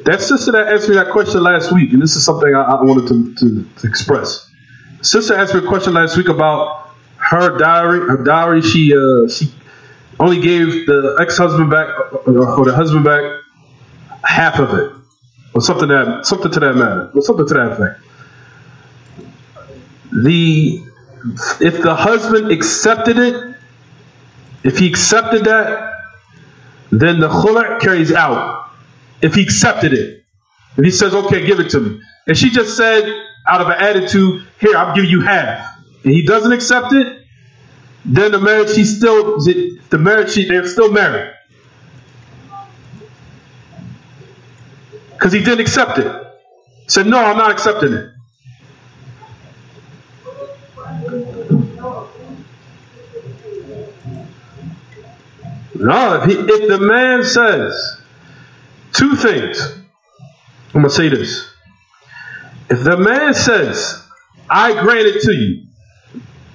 That sister that asked me that question last week, and this is something I wanted to express. Sister asked me a question last week about her dowry. Her dowry, she only gave the ex-husband back, or the husband back, half of it, or something to that matter, or something to that effect. If the husband accepted it, if he accepted that, then the khula' carries out. If he accepted it, if he says, "Okay, give it to me," and she just said, out of an attitude, "Here, I'll give you half," and he doesn't accept it, then the marriage, they're still married. Because he didn't accept it. He said, "No, I'm not accepting it." No, if the man says two things, I'm going to say this. If the man says, "I grant it to you,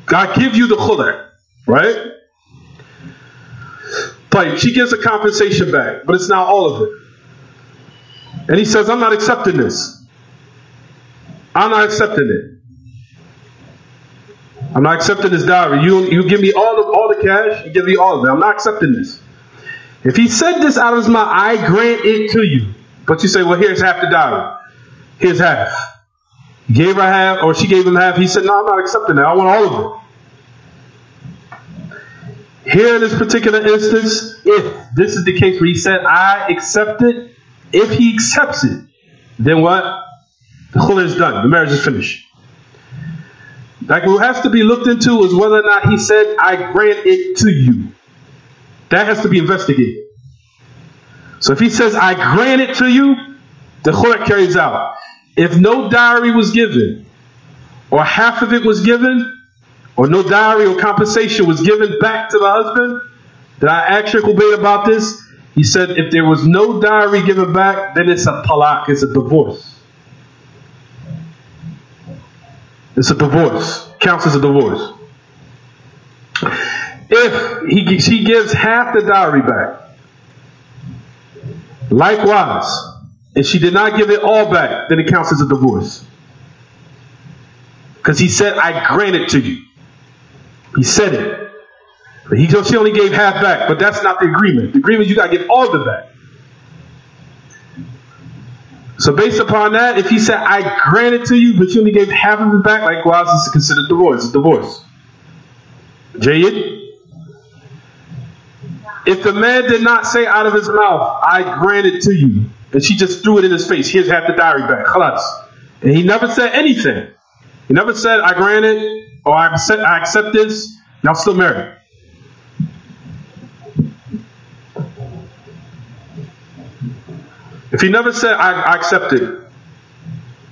I give you the khula'," right? But she gives a compensation back, but it's not all of it. And he says, "I'm not accepting this. I'm not accepting it. I'm not accepting this dowry. You give me all the cash, you give me all of it. I'm not accepting this." If he said this out of his mouth, "I grant it to you," but you say, "Well, here's half the dowry. Here's half." He gave her half, or she gave him half. He said, "No, I'm not accepting that. I want all of it." Here in this particular instance, if this is the case where he said, "I accept it," if he accepts it, then what? The khula is done. The marriage is finished. Like, what has to be looked into is whether or not he said, "I grant it to you." That has to be investigated. So if he says, "I grant it to you," the khula carries out. If no dowry was given, or half of it was given, or no dowry or compensation was given back to the husband, then I asked Sheikh Ubayd about this. He said, if there was no dowry given back, then it's a talaq, it's a divorce. It's a divorce. Counts as a divorce. If she gives half the dowry back, likewise, if she did not give it all back, then it counts as a divorce. Because he said, "I grant it to you." He said it. But she only gave half back, but that's not the agreement. The agreement is you got to give all of it back. So based upon that, if he said, "I grant it to you," but you only gave half of it back, likewise, it's considered divorce. It's divorce. Jayyid? If the man did not say out of his mouth, "I grant it to you," and she just threw it in his face, "Here's half the dowry back," khalas. And he never said anything. He never said, "I grant it," or I accept this," y'all still married. If he never said, I accept it,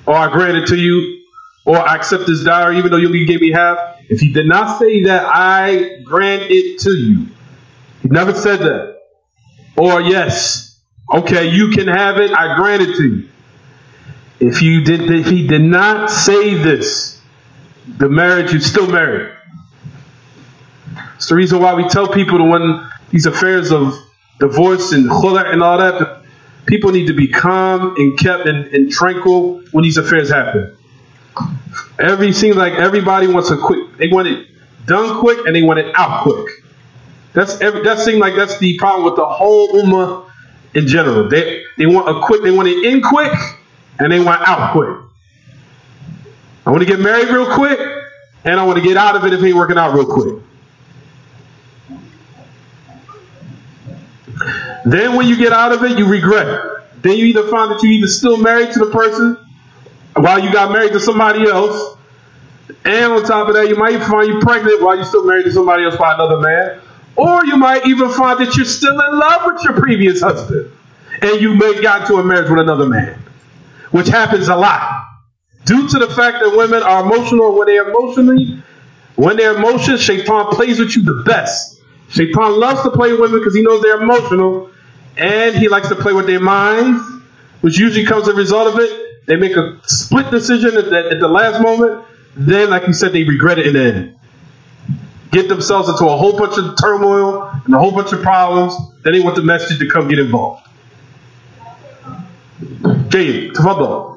or "I grant it to you," or "I accept this dowry even though you only gave me half," if he did not say that, "I grant it to you," he never said that. Or, "Yes, okay, you can have it, I grant it to you." If he did not say this, the marriage is still married. It's the reason why we tell people to, when these affairs of divorce and khula and all that, people need to be calm and kept and tranquil when these affairs happen. Seems like everybody wants they want it done quick and they want it out quick. That seems like that's the problem with the whole ummah in general. They want it in quick and they want out quick. I want to get married real quick and I want to get out of it if it ain't working out real quick. Then when you get out of it, you regret it. Then you either find that you either still married to the person while you got married to somebody else, and on top of that, you might find you pregnant while you're still married to somebody else by another man, or you might even find that you're still in love with your previous husband, and you may got into a marriage with another man, which happens a lot. Due to the fact that women are emotional, when they're emotional, Shaitan plays with you the best. Shaitan loves to play with women because he knows they're emotional, and he likes to play with their minds, which usually comes as a result of it. They make a split decision at the last moment. Then, like you said, they regret it in the end. Get themselves into a whole bunch of turmoil and a whole bunch of problems. Then they want the message to come get involved. Jay, tafadhal.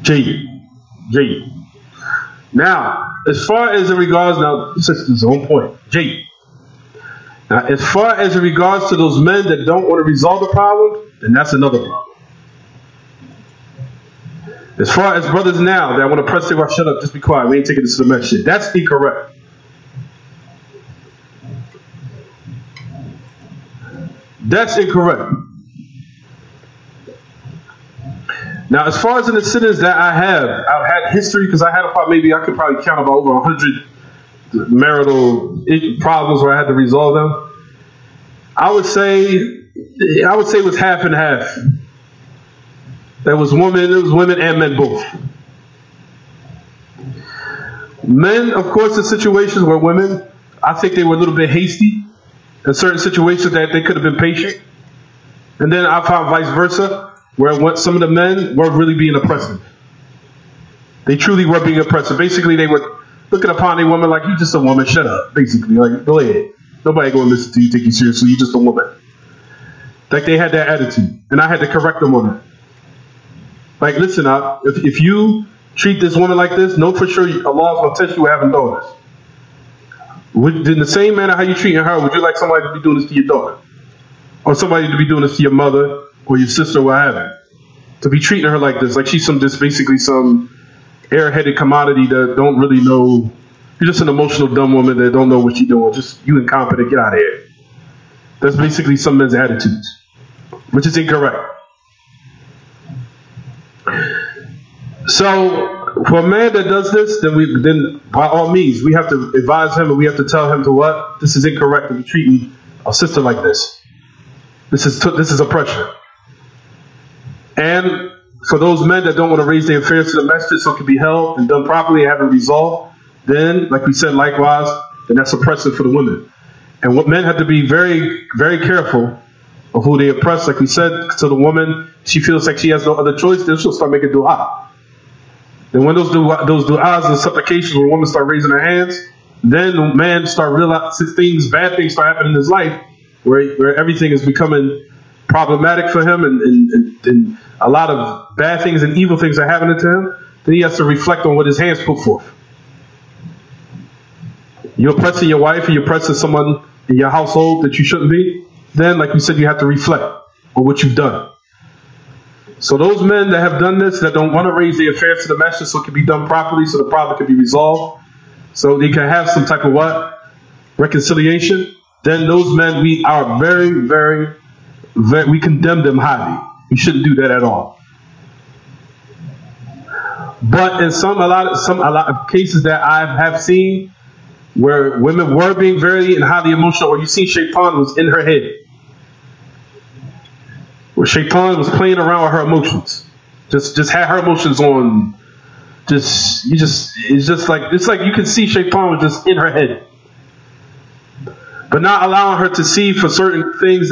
G. G. Now, as far as it regards, sisters, on point. G. Now, as far as it regards to those men that don't want to resolve the problem, then that's another problem. As far as brothers now that want to press their shut up, just be quiet, we ain't taking this to the mess shit. That's incorrect. That's incorrect. Now, as far as in the sittings that I've had history, because I could probably count about over 100 marital problems where I had to resolve them. I would say it was half and half. It was women and men both. Men, of course, in situations where women, I think they were a little bit hasty. In certain situations that they could have been patient. And then I found vice versa, where some of the men were really being oppressive. They truly were being oppressive. Basically, they were looking upon a woman like, you're just a woman, shut up. Basically, like, go ahead. Nobody going to listen to you, take you seriously, you're just a woman. Like, they had that attitude. And I had to correct them on that. Like, listen, if you treat this woman like this, know for sure Allah's going to test you with having daughters. In the same manner how you treating her, would you like somebody to be doing this to your daughter? Or somebody to be doing this to your mother or your sister or whatever? To be treating her like this, like she's basically some airheaded commodity that don't really know. You're just an emotional dumb woman that don't know what she's doing. Just you incompetent, get out of here. That's basically some men's attitudes, which is incorrect. So, for a man that does this, then by all means, we have to advise him and we have to tell him to what? This is incorrect to be treating a sister like this. This is oppression. And for those men that don't want to raise their affairs to the masjid so it can be held and done properly and have it resolved, then, like we said, likewise, then that's oppressive for the women. And what men have to be very, very careful of who they oppress. Like we said, to the woman, she feels like she has no other choice, then she'll start making dua. Then when those du'as and supplications where women start raising their hands, then the man start realizing bad things start happening in his life, where everything is becoming problematic for him and a lot of bad things and evil things are happening to him, then he has to reflect on what his hands put forth. You're oppressing your wife or you're oppressing someone in your household that you shouldn't be, then, like we said, you have to reflect on what you've done. So those men that have done this, that don't want to raise their affairs to the masjid so it can be done properly, so the problem can be resolved, so they can have some type of reconciliation, then those men, we are very, very, we condemn them highly. We shouldn't do that at all. But in a lot of cases that I have seen where women were being very and highly emotional, or you see Shaitan was in her head, where Shaitan was playing around with her emotions, just had her emotions on. It's like you can see Shaitan was just in her head, but not allowing her to see for certain things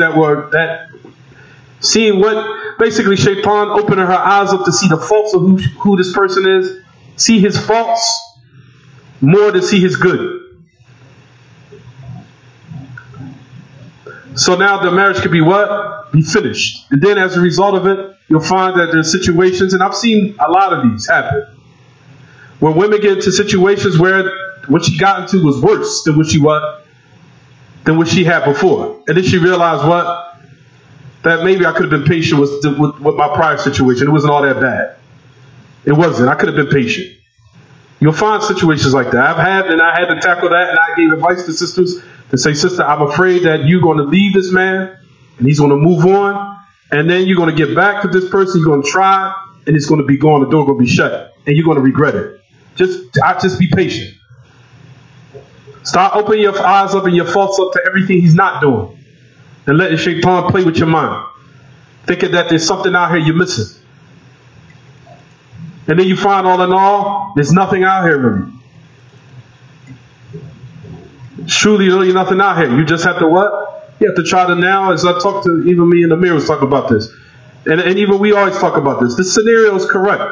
seeing what basically Shaitan opening her eyes up to see the faults of who this person is, see his faults more than see his good. So now the marriage could be what? Be finished. And then as a result of it, you'll find that there's situations, and I've seen a lot of these happen, where women get into situations where what she got into was worse than what she had before. And then she realized that maybe I could have been patient with my prior situation. It wasn't all that bad. It wasn't. I could have been patient. You'll find situations like that. I had to tackle that, and I gave advice to sisters to say, sister, I'm afraid that you're going to leave this man, and he's going to move on, and then you're going to get back to this person, you're going to try, and it's going to be gone, the door going to be shut, and you're going to regret it. Just be patient. Start opening your eyes up and your thoughts up to everything he's not doing, and letting Shaitan play with your mind, thinking that there's something out here you're missing. And then you find all in all, there's nothing out here really. Truly, really nothing out here. You just have to what? You have to try to now, as I talk to, even me and Amir was talking about this. And even we always talk about this. This scenario is correct.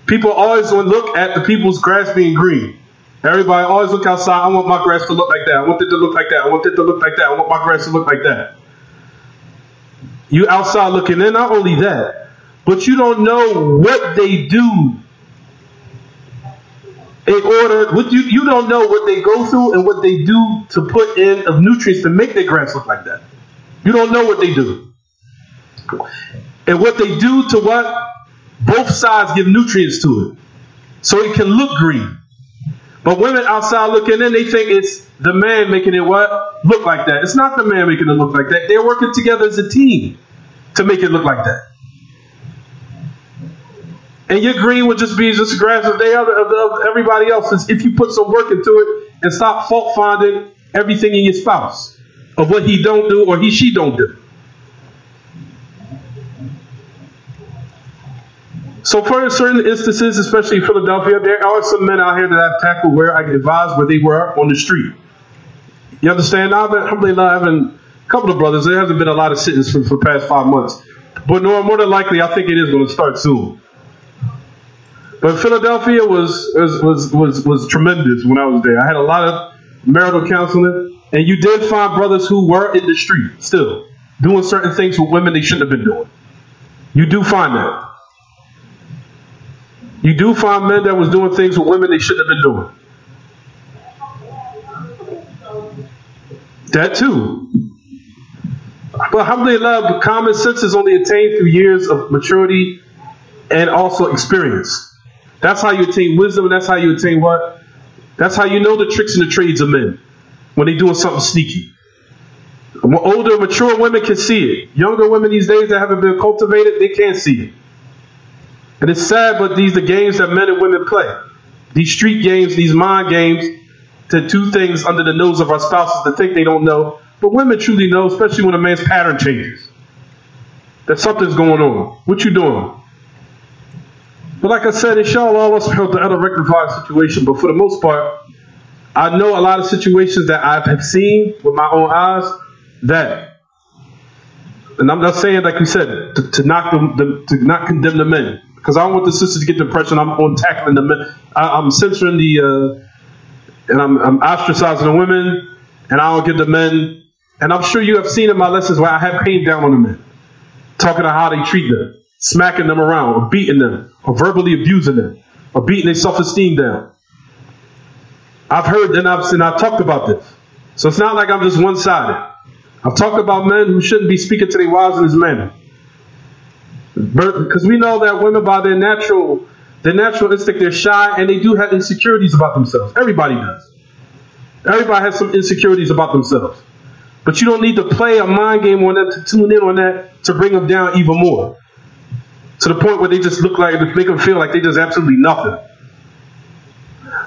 People always look at the people's grass being green. Everybody always look outside. I want my grass to look like that. I want it to look like that. I want it to look like that. I want my grass to look like that. You outside looking in, not only that, but you don't know what they do in order, you don't know what they go through and what they do to put in of nutrients to make their grass look like that. You don't know what they do. And what they do to what? Both sides give nutrients to it, so it can look green. But women outside looking in, they think it's the man making it what? Look like that. It's not the man making it look like that. They're working together as a team to make it look like that. And your green would just be just grass of everybody else's if you put some work into it and stop fault finding everything in your spouse of what he don't do or she don't do. So for certain instances, especially in Philadelphia, there are some men out here that I've tackled where I advised where they were on the street. You understand? I've been having a couple of brothers. There hasn't been a lot of sittings for the past 5 months. But more than likely, I think it is going to start soon. But Philadelphia was tremendous when I was there. I had a lot of marital counseling, and you did find brothers who were in the street still doing certain things with women they shouldn't have been doing. You do find that. You do find men that was doing things with women they shouldn't have been doing. That too. But alhamdulillah, common sense is only attained through years of maturity and also experience. That's how you attain wisdom, and that's how you attain what? That's how you know the tricks and the trades of men when they're doing something sneaky. Older, mature women can see it. Younger women these days that haven't been cultivated, they can't see it. And it's sad, but these are the games that men and women play. These street games, these mind games, to do things under the nose of our spouses to think they don't know. But women truly know, especially when a man's pattern changes, that something's going on. What you doing? But like I said, inshallah, Allah subhanahu wa ta'ala rectify the situation. But for the most part, I know a lot of situations that I have seen with my own eyes that, and I'm not saying, like you said, to not condemn the men. Because I don't want the sisters to get the impression I'm on tackling the men. I'm censoring and I'm ostracizing the women, and I don't give the men. And I'm sure you have seen in my lessons where I have came down on the men, talking about how they treat them, smacking them around, or beating them, or verbally abusing them, or beating their self-esteem down. I've heard and I've talked about this. So it's not like I'm just one-sided. I've talked about men who shouldn't be speaking to their wives in this manner. Because we know that women, by their natural instinct, they're shy, and they do have insecurities about themselves. Everybody does. Everybody has some insecurities about themselves. But you don't need to play a mind game on them to tune in on that to bring them down even more. to the point where they just look like, make them feel like they just absolutely nothing.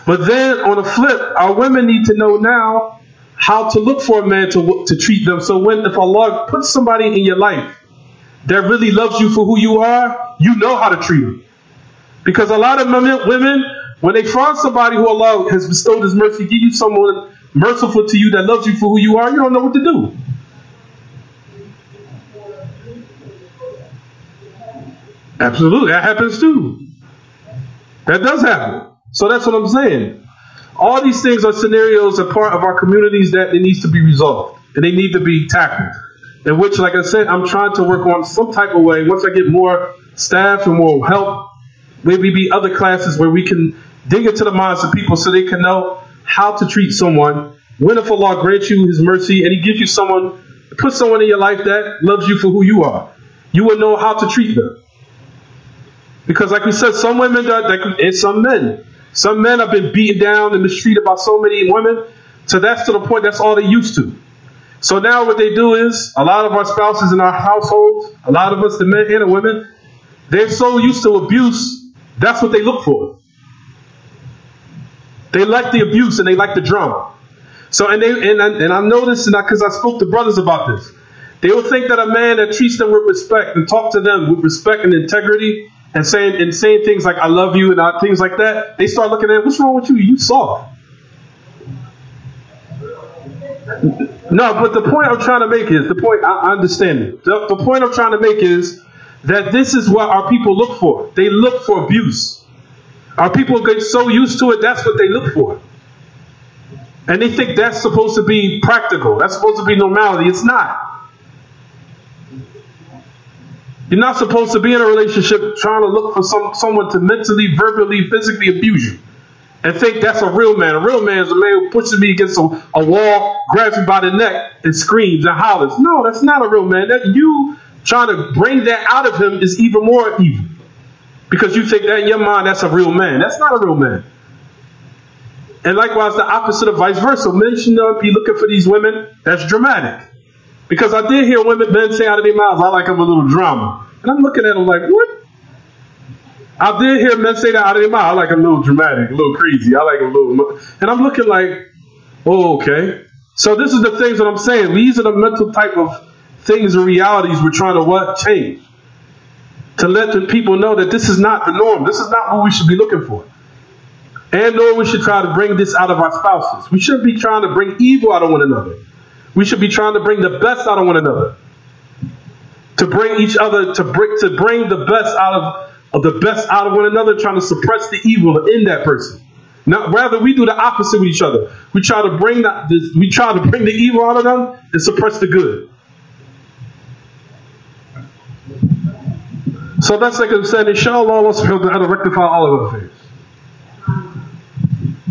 But then on the flip, our women need to know now how to look for a man to treat them. So if Allah puts somebody in your life that really loves you for who you are, you know how to treat them. Because a lot of women, when they find somebody who Allah has bestowed His mercy, give you someone merciful to you that loves you for who you are, you don't know what to do. Absolutely, that happens too. That does happen. So that's what I'm saying. All these things are scenarios, a part of our communities that it needs to be resolved. And they need to be tackled. In which, like I said, I'm trying to work on some type of way. Once I get more staff and more help, maybe be other classes where we can dig into the minds of people so they can know how to treat someone. When if Allah grants you His mercy and He gives you someone, put someone in your life that loves you for who you are, you will know how to treat them. Because like we said, some women and some men have been beaten down and mistreated by so many women. So that's to the point, that's all they used to. So now what they do is, a lot of our spouses in our households, a lot of us, the men and the women, they're so used to abuse, that's what they look for. They like the abuse and they like the drama. So and I know this because I spoke to brothers about this. They will think that a man that treats them with respect and talk to them with respect and integrity and saying things like I love you and things like that, they start looking at, what's wrong with you? You soft. No, but the point I'm trying to make is, I understand it. The point I'm trying to make is that this is what our people look for. They look for abuse. Our people get so used to it, that's what they look for. And they think that's supposed to be practical. That's supposed to be normality. It's not. You're not supposed to be in a relationship trying to look for someone to mentally, verbally, physically abuse you and think that's a real man. A real man is a man who pushes me against a wall, grabs me by the neck, and screams and hollers. No, that's not a real man. That you trying to bring that out of him is even more evil. Because you think that in your mind, that's a real man. That's not a real man. And likewise, the opposite of vice versa. Men should not be looking for these women. That's dramatic. Because I did hear men say out of their mouths, I like them a little drama. And I'm looking at them like, what? I did hear men say that out of their mouth. I like them a little dramatic, a little crazy. I like them a little... And I'm looking like, oh, okay. So this is the things that I'm saying. These are the mental type of things and realities we're trying to change. To let the people know that this is not the norm. This is not what we should be looking for. And nor we should try to bring this out of our spouses. We shouldn't be trying to bring evil out of one another. We should be trying to bring the best out of one another. To bring each other, to bring the best out of one another, trying to suppress the evil in that person. Now, rather, we do the opposite with each other. We try to bring the evil out of them and suppress the good. So that's like I said, inshallah, Allah subhanahu wa ta'ala rectify all of our affairs.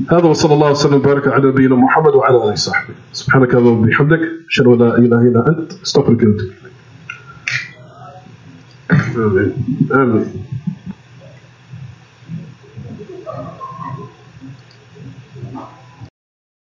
هذا وصلى الله وسلم وبارك على نبينا محمد وعلى اله وصحبه سبحانك اللهم وبحمدك اشهد ان لا اله الا انت استغفرك واتوب اليك. آمين.